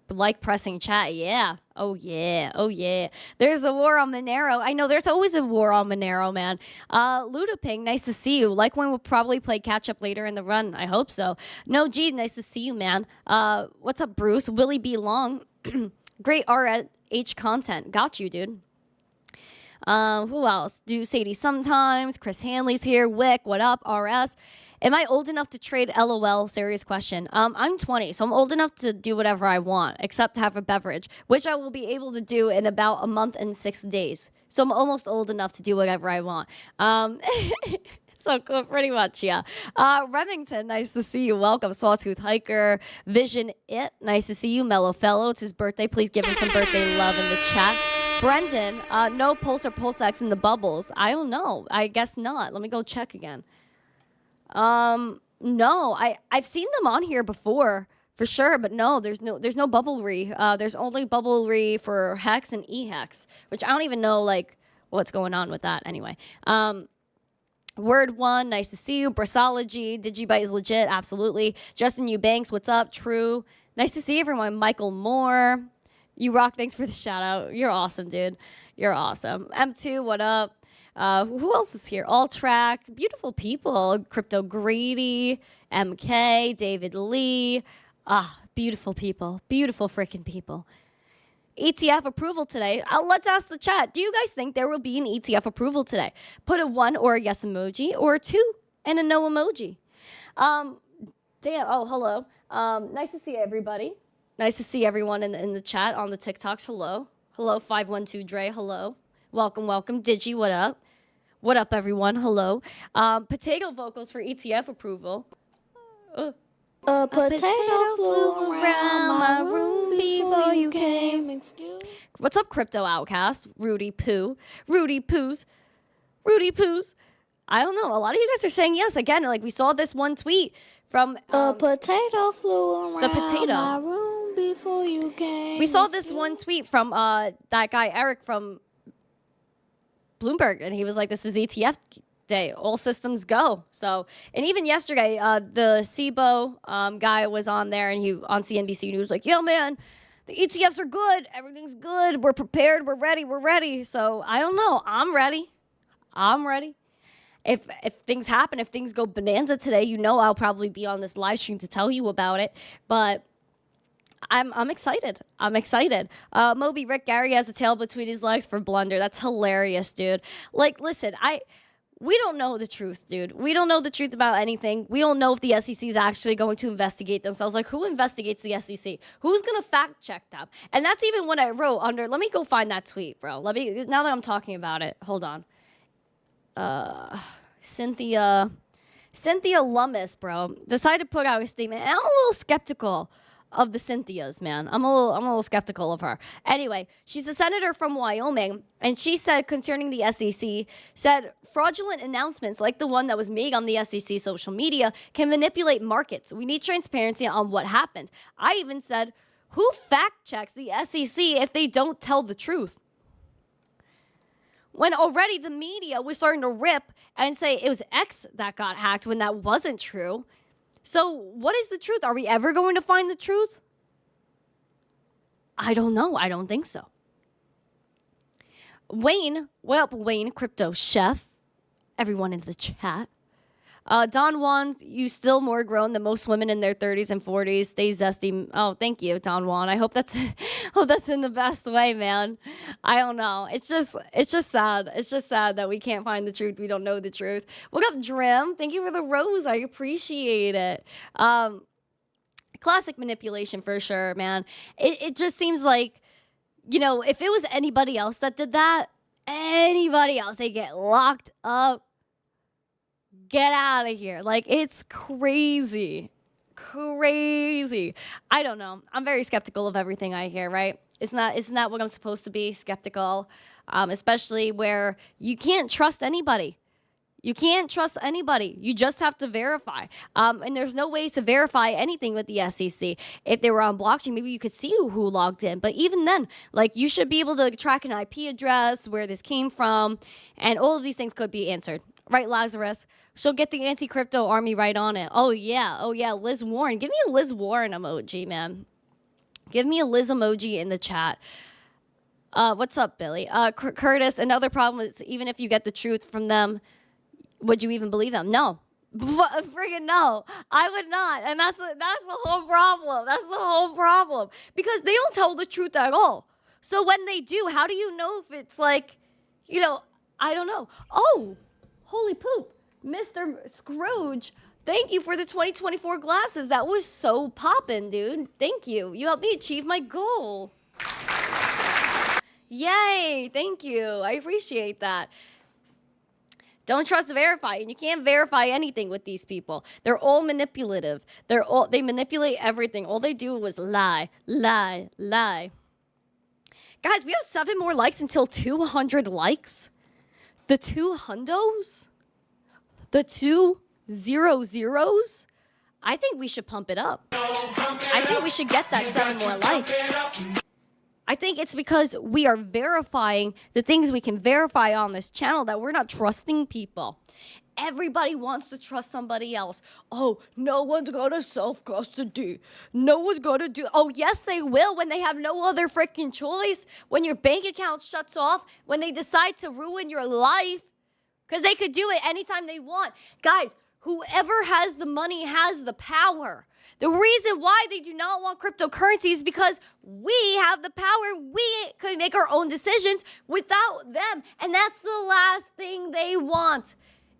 like pressing chat. Yeah. Oh, yeah. Oh, yeah. There's a war on Monero. I know there's always a war on Monero, man. Ludaping, nice to see you. Litecoin will probably play catch-up later in the run. I hope so. No, G, nice to see you, man. What's up, Bruce? Willie B. Long. Great RH content. Got you, dude. Who else? Do Sadie sometimes. Chris Hanley's here. Wick, what up? RS. Am I old enough to trade? LOL, serious question. I'm 20, so I'm old enough to do whatever I want, except have a beverage, which I will be able to do in about a month and 6 days. So I'm almost old enough to do whatever I want. So cool, pretty much, yeah. Remington, nice to see you. Welcome. Sawtooth Hiker. Vision It, nice to see you. Mellow Fellow, it's his birthday. Please give him some birthday love in the chat. Brendan, no Pulse or PulseX in the bubbles. I don't know. I guess not. Let me go check again. No, I've seen them on here before for sure, but no, there's no bubblery. There's only bubblery for Hex and eHex, which I don't even know like what's going on with that anyway. Word One, nice to see you. Brasology, Digibyte is legit, absolutely. Justin Eubanks, what's up? True. Nice to see everyone. Michael Moore, you rock. Thanks for the shout out. You're awesome, dude. You're awesome. M2, what up? Who else is here? All Track, beautiful people. Crypto Greedy, MK, David Lee. Beautiful people. Beautiful freaking people. ETF approval today. Let's ask the chat. Do you guys think there will be an ETF approval today? Put a 1 or a yes emoji or a 2 and a no emoji. Dan, oh, hello. Nice to see everybody. Nice to see everyone in the chat on the TikToks. Hello. Hello, 512 Dre. Hello. Welcome, welcome. Digi, what up? What up, everyone? Hello. Potato vocals for ETF approval. A potato flew around my room before you came. What's up, Crypto Outcast? Rudy Poo. Rudy Poos. Rudy Poos. I don't know. A lot of you guys are saying yes. Again, like we saw this one tweet from a potato flew around the potato. my room before you came. We saw this one tweet from that guy Eric from Bloomberg, and he was like, "This is ETF day. All systems go." So, and even yesterday, the SIBO guy was on there, and he on CNBC News like, "Yo, man, the ETFs are good. Everything's good. We're prepared. We're ready. We're ready." So I don't know. I'm ready. I'm ready. If things happen, if things go bonanza today, you know I'll probably be on this live stream to tell you about it. But I'm excited. I'm excited. Moby Rick Gary has a tail between his legs for blunder. That's hilarious, dude. Like, listen, we don't know the truth, dude. We don't know the truth about anything. We don't know if the SEC is actually going to investigate themselves. Like, who investigates the SEC? Who's going to fact check them? And that's even what I wrote under. Let me go find that tweet, bro. Now that I'm talking about it, hold on. Cynthia Lummis, bro, decided to put out a statement. And I'm a little skeptical of the Cynthias, man. I'm a little skeptical of her. Anyway, she's a senator from Wyoming, and she said concerning the SEC, said fraudulent announcements like the one that was made on the SEC social media can manipulate markets. We need transparency on what happened. I even said, who fact checks the SEC if they don't tell the truth? When already the media was starting to rip and say it was X that got hacked when that wasn't true. So what is the truth? Are we ever going to find the truth? I don't know. I don't think so. Wayne, what up, Wayne, crypto chef? Everyone in the chat. Don Juan, you still more grown than most women in their 30s and 40s. Stay zesty. Oh, thank you, Don Juan. I hope that's in the best way, man. I don't know. It's just sad. It's just sad that we can't find the truth. We don't know the truth. What up, Drim? Thank you for the rose. I appreciate it. Classic manipulation for sure, man. It just seems like, you know, if it was anybody else that did that, they get locked up. Get out of here. Like, it's crazy. Crazy. I don't know. I'm very skeptical of everything I hear, right? Isn't that what I'm supposed to be? Skeptical. Especially where you can't trust anybody. You can't trust anybody. You just have to verify. And there's no way to verify anything with the SEC. If they were on blockchain, maybe you could see who logged in. But even then, like, you should be able to track an IP address, where this came from, and all of these things could be answered. Right, Lazarus? She'll get the anti-crypto army right on it. Oh, yeah. Liz Warren. Give me a Liz Warren emoji, man. Give me a Liz emoji in the chat. What's up, Billy? Curtis, another problem is even if you get the truth from them, would you even believe them? No. Friggin' no. I would not. And that's the whole problem. That's the whole problem. Because they don't tell the truth at all. So when they do, how do you know if it's like, you know, I don't know. Oh, holy poop. Mr. Scrooge, thank you for the 2024 glasses. That was so poppin', dude. Thank you. You helped me achieve my goal. Yay. Thank you. I appreciate that. Don't trust verify, and you can't verify anything with these people. They're all manipulative. They manipulate everything. All they do was lie. Guys, we have 7 more likes until 200 likes. The 2 hundos? The 2 0 I think we should pump it up. I think we should get that 7 more likes. I think it's because we are verifying the things we can verify on this channel that we're not trusting people. Everybody wants to trust somebody else. Oh, no one's going to self-custody. No one's going to do... Oh, yes, they will when they have no other freaking choice. When your bank account shuts off. When they decide to ruin your life. Because they could do it anytime they want. Guys, whoever has the money has the power. The reason why they do not want cryptocurrency is because we have the power. We could make our own decisions without them. And that's the last thing they want.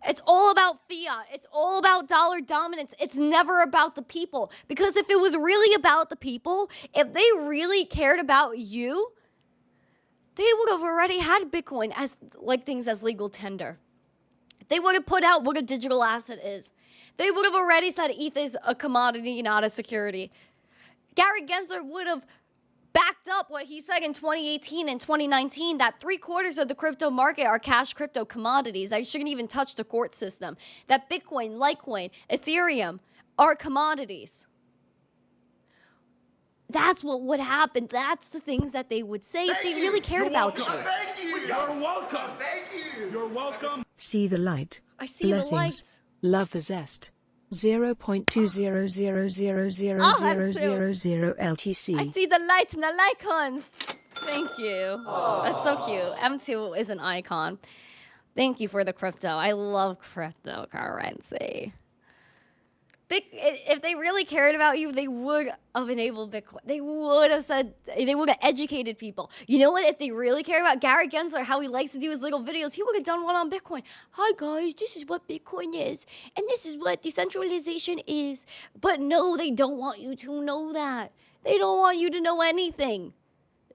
It's all about fiat. It's all about dollar dominance. It's never about the people. Because if it was really about the people, if they really cared about you, they would have already had Bitcoin as like things as legal tender. They would have put out what a digital asset is. They would have already said ETH is a commodity, not a security. Gary Gensler would have backed up what he said in 2018 and 2019, that 3/4 of the crypto market are cash crypto commodities. I shouldn't even touch the court system. That Bitcoin, Litecoin, Ethereum are commodities. That's what would happen. That's the things that they would say if they really cared about you. Thank you. You're welcome. Thank you. You're welcome. See the light. I see Blessings. the lights. Love the zest. 0.200000000 LTC. I see the lights and the icons. Thank you. That's so cute. M2 is an icon. Thank you for the crypto. I love cryptocurrency. If they really cared about you, they would have enabled Bitcoin. They would have said, they would have educated people. You know what? If they really cared about Gary Gensler, how he likes to do his little videos, he would have done one on Bitcoin. Hi guys, this is what Bitcoin is, and this is what decentralization is. But no, they don't want you to know that. They don't want you to know anything.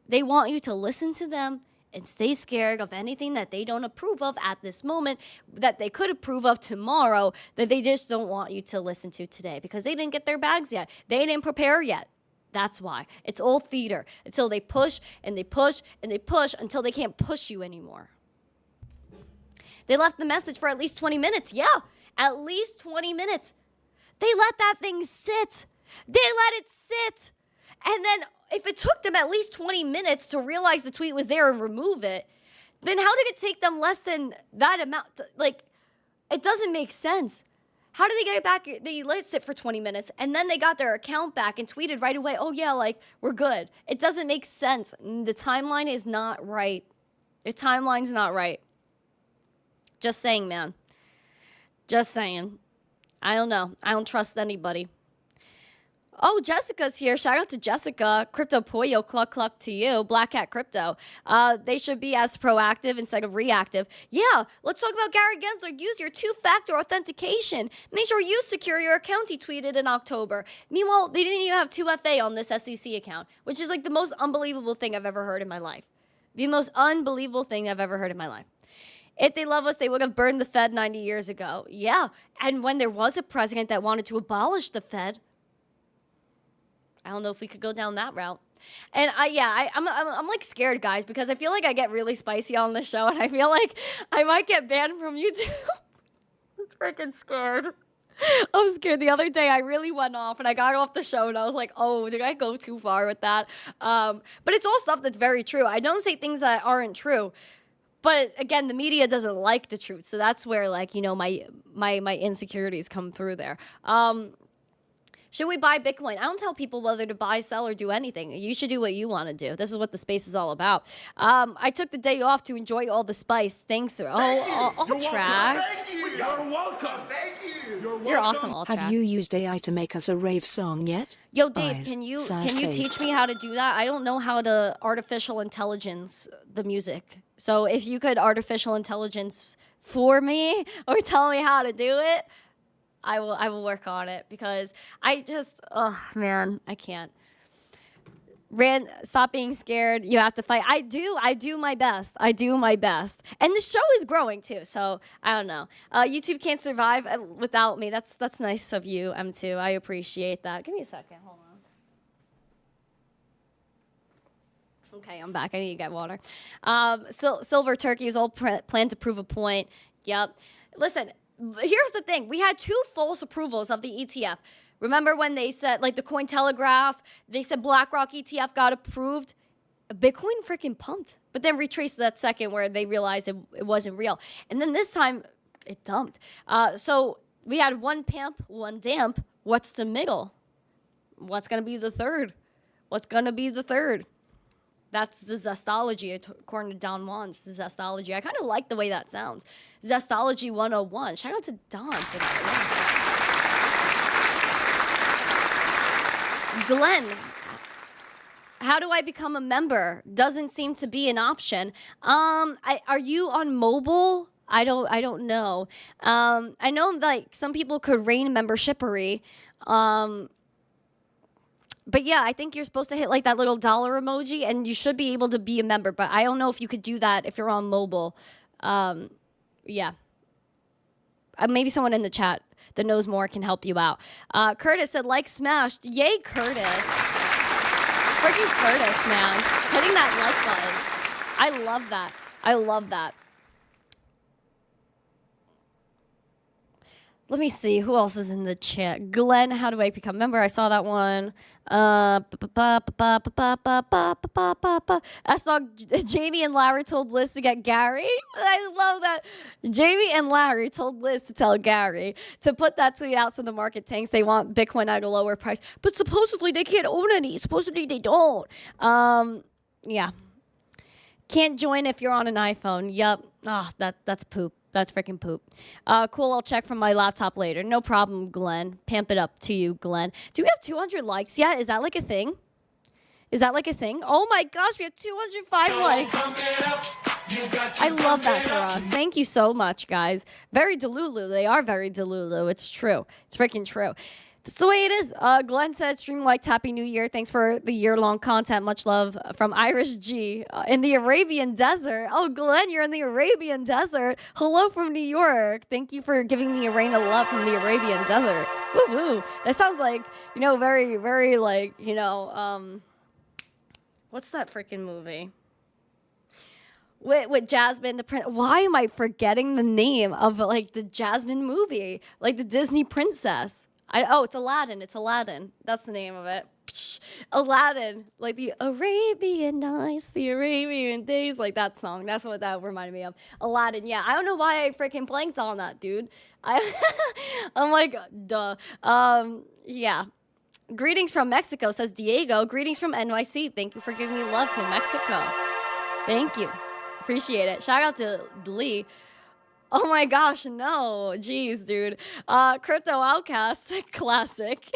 They want you to listen to them and stay scared of anything that they don't approve of at this moment, that they could approve of tomorrow, that they just don't want you to listen to today because they didn't get their bags yet. They didn't prepare yet. That's why. It's all theater until they push and they push and they push until they can't push you anymore. They left the message for at least 20 minutes. Yeah, at least 20 minutes. They let that thing sit. They let it sit. And then if it took them at least 20 minutes to realize the tweet was there and remove it, then how did it take them less than that amount? Like, it doesn't make sense. How did they get it back? They let it sit for 20 minutes, and then they got their account back and tweeted right away, oh, yeah, like, we're good. It doesn't make sense. The timeline is not right. The timeline's not right. Just saying, man. Just saying. I don't know. I don't trust anybody. Oh, Jessica's here. Shout out to Jessica. Crypto Pollo, cluck cluck to you. Black Hat Crypto. They should be as proactive instead of reactive. Yeah, let's talk about Gary Gensler. Use your two-factor authentication. Make sure you secure your account, he tweeted in October. Meanwhile, they didn't even have 2FA on this SEC account, which is like the most unbelievable thing I've ever heard in my life. The most unbelievable thing I've ever heard in my life. If they love us, they would have burned the Fed 90 years ago. Yeah, and when there was a president that wanted to abolish the Fed, I don't know if we could go down that route. And I'm like scared, guys, because I feel like I get really spicy on the show, and I feel like I might get banned from YouTube. I'm freaking scared. I'm scared. The other day, I really went off, and I got off the show, and I was like, oh, did I go too far with that? But it's all stuff that's very true. I don't say things that aren't true. But again, the media doesn't like the truth. So that's where, like, you know, my insecurities come through there. Should we buy Bitcoin? I don't tell people whether to buy, sell, or do anything. You should do what you want to do. This is what the space is all about. I took the day off to enjoy all the spice. Thanks. All track. Thank you. You're welcome. Thank you. You're welcome. You're awesome, all track. Have you used AI to make us a rave song yet? Yo, Dave, Eyes, can you sad face. teach me how to do that? I don't know how to artificial intelligence the music. So if you could artificial intelligence for me or tell me how to do it, I will work on it because I just, oh man, I can't. Stop being scared. You have to fight. I do my best. I do my best. And the show is growing too. So I don't know. YouTube can't survive without me. That's nice of you, M2. I appreciate that. Give me a second. Hold on. Okay, I'm back. I need to get water. Silver Turkey is all planned to prove a point. Yep. Listen. Here's the thing. We had 2 false approvals of the ETF. Remember when they said, like the Cointelegraph, they said BlackRock ETF got approved? Bitcoin freaking pumped. But then retraced that second where they realized it wasn't real. And then this time, it dumped. So we had 1 pimp, 1 damp. What's the middle? What's going to be the third? What's going to be the third? That's the Zestology, according to Don Juan's the Zestology. I kind of like the way that sounds. Zestology 101. Shout out to Don for that. Glenn, how do I become a member? Doesn't seem to be an option. Are you on mobile? I don't know. I know like some people could reign membershipery. But yeah, I think you're supposed to hit like that little dollar emoji and you should be able to be a member. But I don't know if you could do that if you're on mobile. Yeah. Maybe someone in the chat that knows more can help you out. Curtis said, like smashed. Yay, Curtis. Freaking Curtis, man. Hitting that like button. I love that. I love that. Let me see who else is in the chat. Glenn, how do I become a member? I saw that one. S-Dog, Jamie and Larry told Liz to get Gary. I love that. Jamie and Larry told Liz to tell Gary to put that tweet out so the market tanks. They want Bitcoin at a lower price, but supposedly they can't own any. Supposedly they don't. Yeah. Can't join if you're on an iPhone. Yep. Oh, that's poop. That's freaking poop. Cool, I'll check from my laptop later. No problem, Glenn. Pamp it up to you, Glenn. Do we have 200 likes yet? Is that like a thing? Is that like a thing? Oh my gosh, we have 205 likes. I love that for us. Thank you so much, guys. Very Delulu. They are very Delulu. It's true. It's freaking true. That's the way it is. Glenn said, stream liked Happy New Year. Thanks for the year-long content. Much love from Irish G in the Arabian Desert. Oh, Glenn, you're in the Arabian Desert. Hello from New York. Thank you for giving me a rain of love from the Arabian Desert. Woo-woo. That sounds like, you know, very, very like, you know, what's that freaking movie? With Jasmine, the prince. Why am I forgetting the name of like the Jasmine movie? Like the Disney princess. It's Aladdin. It's Aladdin. That's the name of it. Psh, Aladdin. Like the Arabian Nights, the Arabian Days. Like that song. That's what that reminded me of. Aladdin. Yeah. I don't know why I freaking blanked on that, dude. I'm like, duh. Yeah. Greetings from Mexico, says Diego. Greetings from NYC. Thank you for giving me love from Mexico. Thank you. Appreciate it. Shout out to Lee. Oh my gosh, no. Jeez, dude. Crypto Outcast, classic.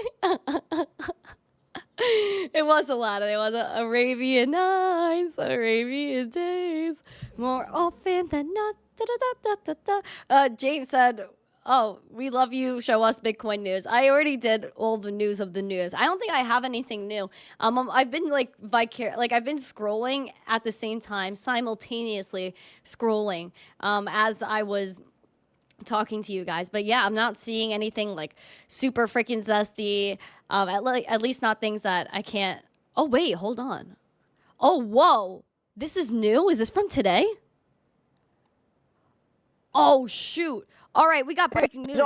It was Aladdin. It was Arabian Nights, Arabian Days, more often than not. James said, oh, we love you. Show us Bitcoin news. I already did all the news of the news. I don't think I have anything new. I've been like I've been scrolling at the same time, simultaneously scrolling as I was talking to you guys. But yeah, I'm not seeing anything like super freaking zesty. At least not things that I can't. Oh wait, hold on. Oh whoa, this is new. Is this from today? Oh shoot. All right, we got breaking news.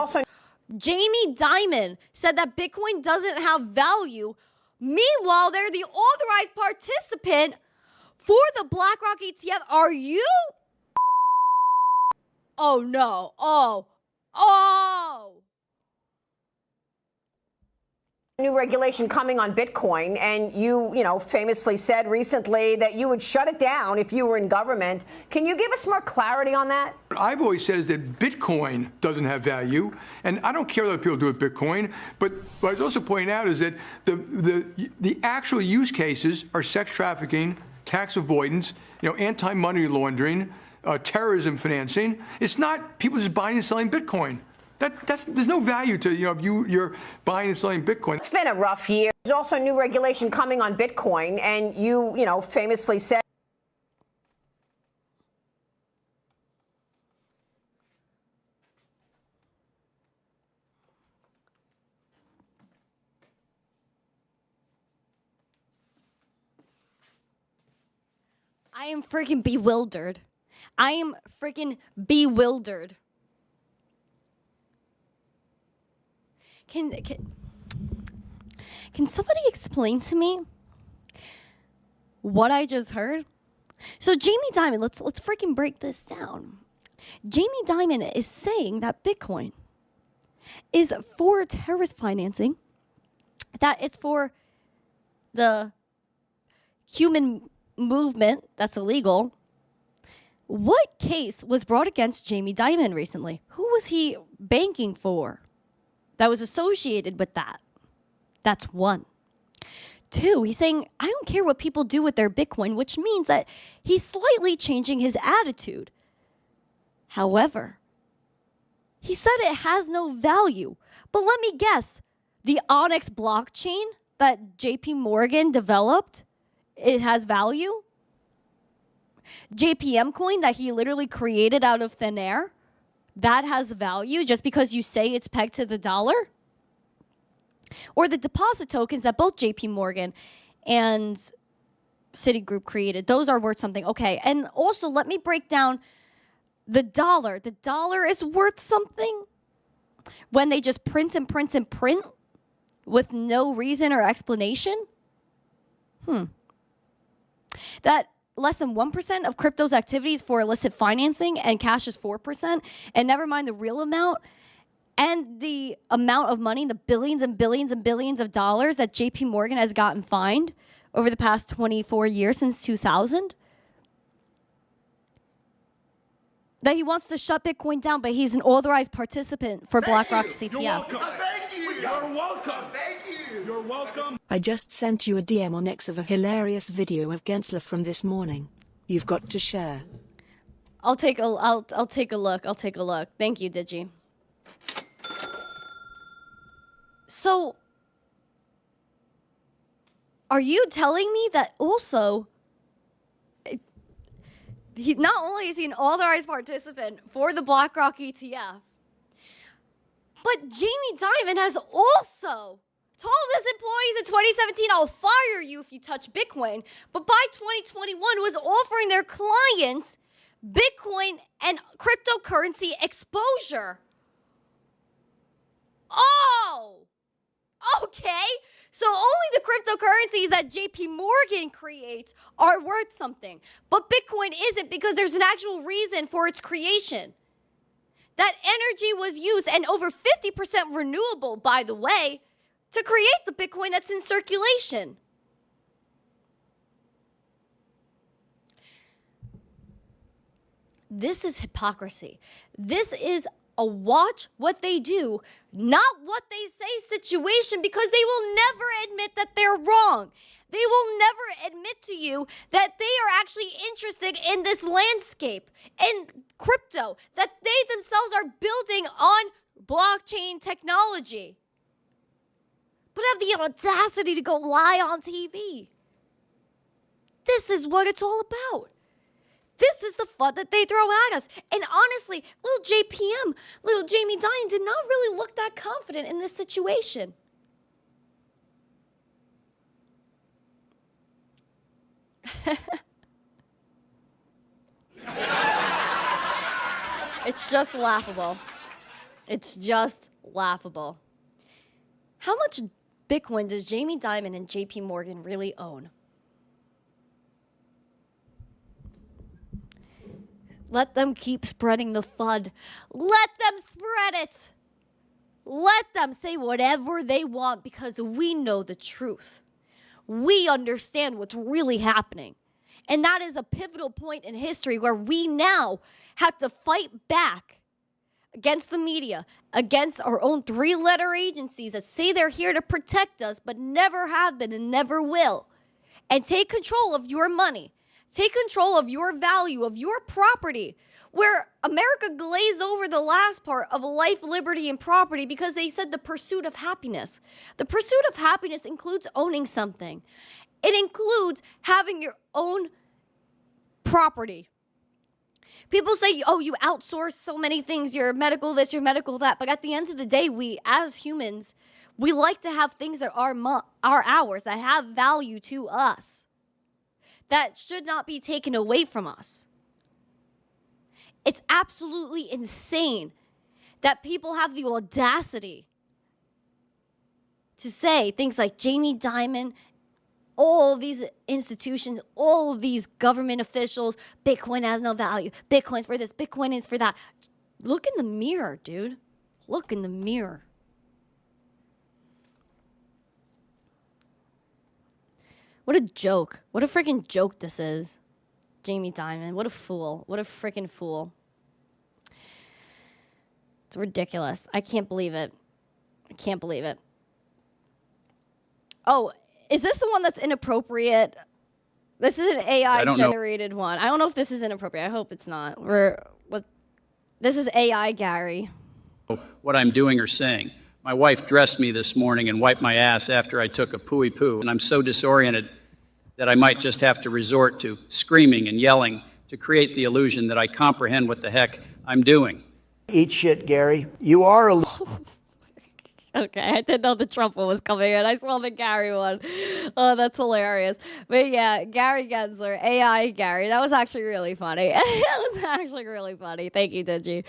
Jamie Dimon said that Bitcoin doesn't have value. Meanwhile, they're the authorized participant for the BlackRock ETF. Are you? Oh, no. Oh. New regulation coming on Bitcoin, and you famously said recently that you would shut it down if you were in government. Can you give us more clarity on that? What I've always said is that Bitcoin doesn't have value, and I don't care what other people do with Bitcoin, but what I was also pointing out is that the actual use cases are sex trafficking, tax avoidance, anti-money laundering, terrorism financing. It's not people just buying and selling Bitcoin. There's no value to, if you're buying and selling Bitcoin. It's been a rough year. There's also new regulation coming on Bitcoin, and you famously said. I am freaking bewildered. I am freaking bewildered. Can somebody explain to me what I just heard? So Jamie Dimon, let's freaking break this down. Jamie Dimon is saying that Bitcoin is for terrorist financing, that it's for the human movement that's illegal. What case was brought against Jamie Dimon recently? Who was he banking for that was associated with that? That's one. Two, he's saying, I don't care what people do with their Bitcoin, which means that he's slightly changing his attitude. However, he said it has no value. But let me guess, the Onyx blockchain that JP Morgan developed, it has value? JPM coin that he literally created out of thin air, that has value just because you say it's pegged to the dollar? Or the deposit tokens that both JP Morgan and Citigroup created, those are worth something. Okay, and also let me break down the dollar. The dollar is worth something when they just print and print and print with no reason or explanation? That less than 1% of crypto's activities for illicit financing and cash is 4%, and never mind the real amount and the amount of money, the billions and billions and billions of dollars that JP Morgan has gotten fined over the past 24 years since 2000. That he wants to shut Bitcoin down, but he's an authorized participant for BlackRock's ETF. You're welcome. Thank you. You're welcome. Thank you. You're welcome. I just sent you a DM on X of a hilarious video of Gensler from this morning. You've got to share. I'll take a look. I'll take a look. Thank you, Digi. So, are you telling me that also not only is he an authorized participant for the BlackRock ETF, but Jamie Dimon has also told his employees in 2017, I'll fire you if you touch Bitcoin, but by 2021 was offering their clients Bitcoin and cryptocurrency exposure. Oh, okay. So only the cryptocurrencies that JP Morgan creates are worth something. But Bitcoin isn't, because there's an actual reason for its creation. That energy was used, and over 50% renewable, by the way, to create the Bitcoin that's in circulation. This is hypocrisy. This is a watch what they do, not what they say situation, because they will never admit that they're wrong. They will never admit to you that they are actually interested in this landscape, in crypto, that they themselves are building on blockchain technology, but have the audacity to go lie on TV. This is what it's all about. This is the fun that they throw at us. And honestly, little JPM, little Jamie Dimon did not really look that confident in this situation. It's just laughable. It's just laughable. How much Bitcoin does Jamie Dimon and JP Morgan really own? Let them keep spreading the FUD. Let them spread it. Let them say whatever they want, because we know the truth. We understand what's really happening. And that is a pivotal point in history where we now have to fight back against the media, against our own three-letter agencies that say they're here to protect us but never have been and never will. And take control of your money. Take control of your value, of your property, where America glazed over the last part of life, liberty, and property because they said the pursuit of happiness. The pursuit of happiness includes owning something. It includes having your own property. People say, oh, you outsource so many things, you're medical this, you're medical that. But at the end of the day, we, as humans, we like to have things that are ours, that have value to us, that should not be taken away from us. It's absolutely insane that people have the audacity to say things like Jamie Dimon, all of these institutions, all of these government officials, Bitcoin has no value. Bitcoin's for this, Bitcoin is for that. Look in the mirror, dude. Look in the mirror. What a joke. What a freaking joke this is. Jamie Dimon. What a fool. What a freaking fool. It's ridiculous. I can't believe it. I can't believe it. Oh, is this the one that's inappropriate? This is an AI-generated one. I don't know if this is inappropriate. I hope it's not. This is AI Gary. What I'm doing or saying. My wife dressed me this morning and wiped my ass after I took a pooey poo, and I'm so disoriented that I might just have to resort to screaming and yelling to create the illusion that I comprehend what the heck I'm doing. Eat shit, Gary. You are a... Okay, I didn't know the Trump one was coming in. I saw the Gary one. Oh, that's hilarious. But yeah, Gary Gensler, AI Gary. That was actually really funny. That was actually really funny. Thank you, Digi.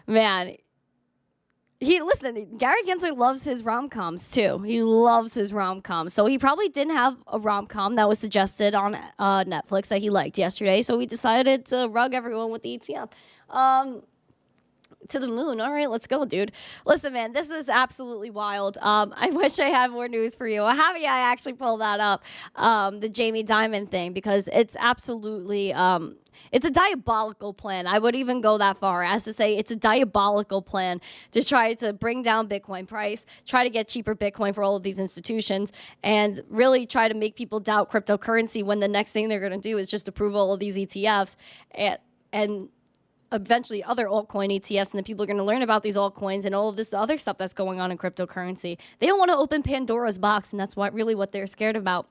Man, Gary Gensler loves his rom-coms too. He loves his rom-coms. So he probably didn't have a rom-com that was suggested on Netflix that he liked yesterday. So he decided to rug everyone with the ETF. To the moon. All right, let's go, dude. Listen, man, this is absolutely wild. I wish I had more news for you. I'm happy I actually pulled that up, the Jamie Dimon thing, because it's absolutely, it's a diabolical plan. I would even go that far as to say it's a diabolical plan to try to bring down Bitcoin price, try to get cheaper Bitcoin for all of these institutions, and really try to make people doubt cryptocurrency when the next thing they're going to do is just approve all of these ETFs and eventually other altcoin ETFs, and then people are going to learn about these altcoins and all of this other stuff that's going on in cryptocurrency. They don't want to open Pandora's box, and that's really what they're scared about.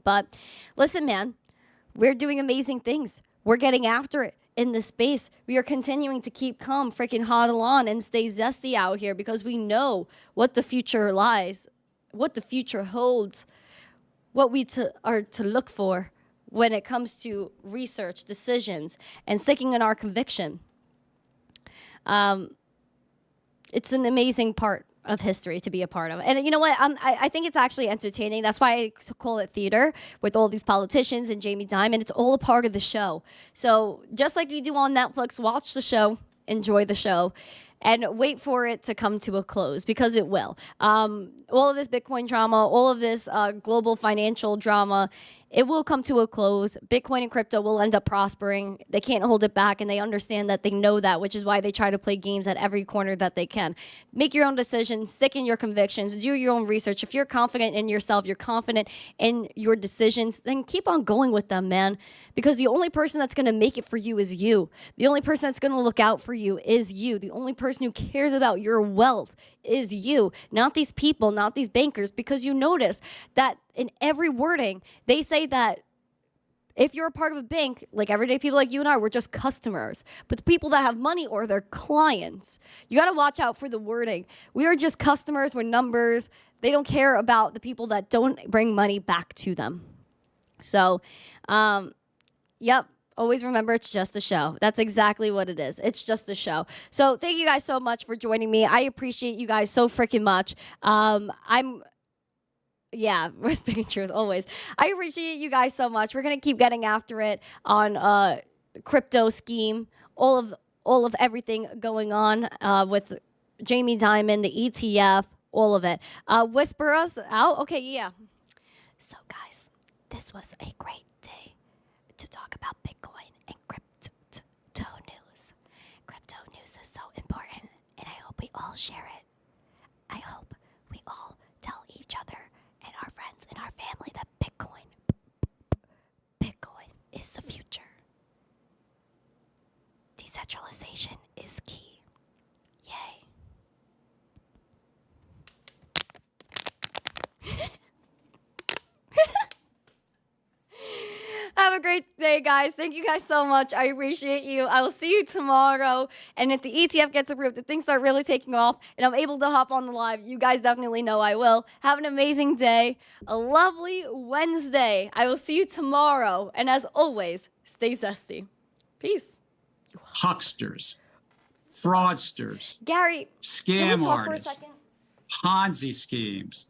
But listen, man, we're doing amazing things. We're getting after it in this space. We are continuing to keep calm, freaking hodl on, and stay zesty out here because we know what the future lies, what the future holds, what we are to look for when it comes to research, decisions, and sticking in our conviction. It's an amazing part of history to be a part of. And you know what? I think it's actually entertaining. That's why I call it theater with all these politicians and Jamie Dimon. It's all a part of the show. So just like you do on Netflix, watch the show, enjoy the show, and wait for it to come to a close, because it will. All of this Bitcoin drama, all of this global financial drama, it will come to a close. Bitcoin and crypto will end up prospering. They can't hold it back, and they understand that. They know that, which is why they try to play games at every corner that they can. Make your own decisions, stick in your convictions, do your own research. If you're confident in yourself, you're confident in your decisions, then keep on going with them, man, because the only person that's going to make it for you is you. The only person that's going to look out for you is you. The only person who cares about your wealth is you, not these people, not these bankers, because you notice that in every wording, they say that if you're a part of a bank, like everyday people like you and I, we're just customers. But the people that have money or their clients, you got to watch out for the wording. We are just customers. We're numbers. They don't care about the people that don't bring money back to them. So, yep. Always remember, it's just a show. That's exactly what it is. It's just a show. So thank you guys so much for joining me. I appreciate you guys so freaking much. Yeah, we're speaking truth always. I appreciate you guys so much. We're gonna keep getting after it on the crypto scheme, all of everything going on with Jamie Dimon, the ETF, all of it. Whisper us out. Okay, yeah. So guys, this was a great day to talk about Bitcoin and crypto news. Crypto news is so important, and I hope we all share it. I hope we all tell each other and our friends and our family that Bitcoin is the future. Decentralization is key. Yay. Have a great day, guys. Thank you guys so much. I appreciate you. I will see you tomorrow. And if the ETF gets approved, if things start really taking off, and I'm able to hop on the live, you guys definitely know I will. Have an amazing day. A lovely Wednesday. I will see you tomorrow. And as always, stay zesty. Peace. Hucksters, fraudsters, Gary, scam can we talk artists, for a second? Ponzi schemes.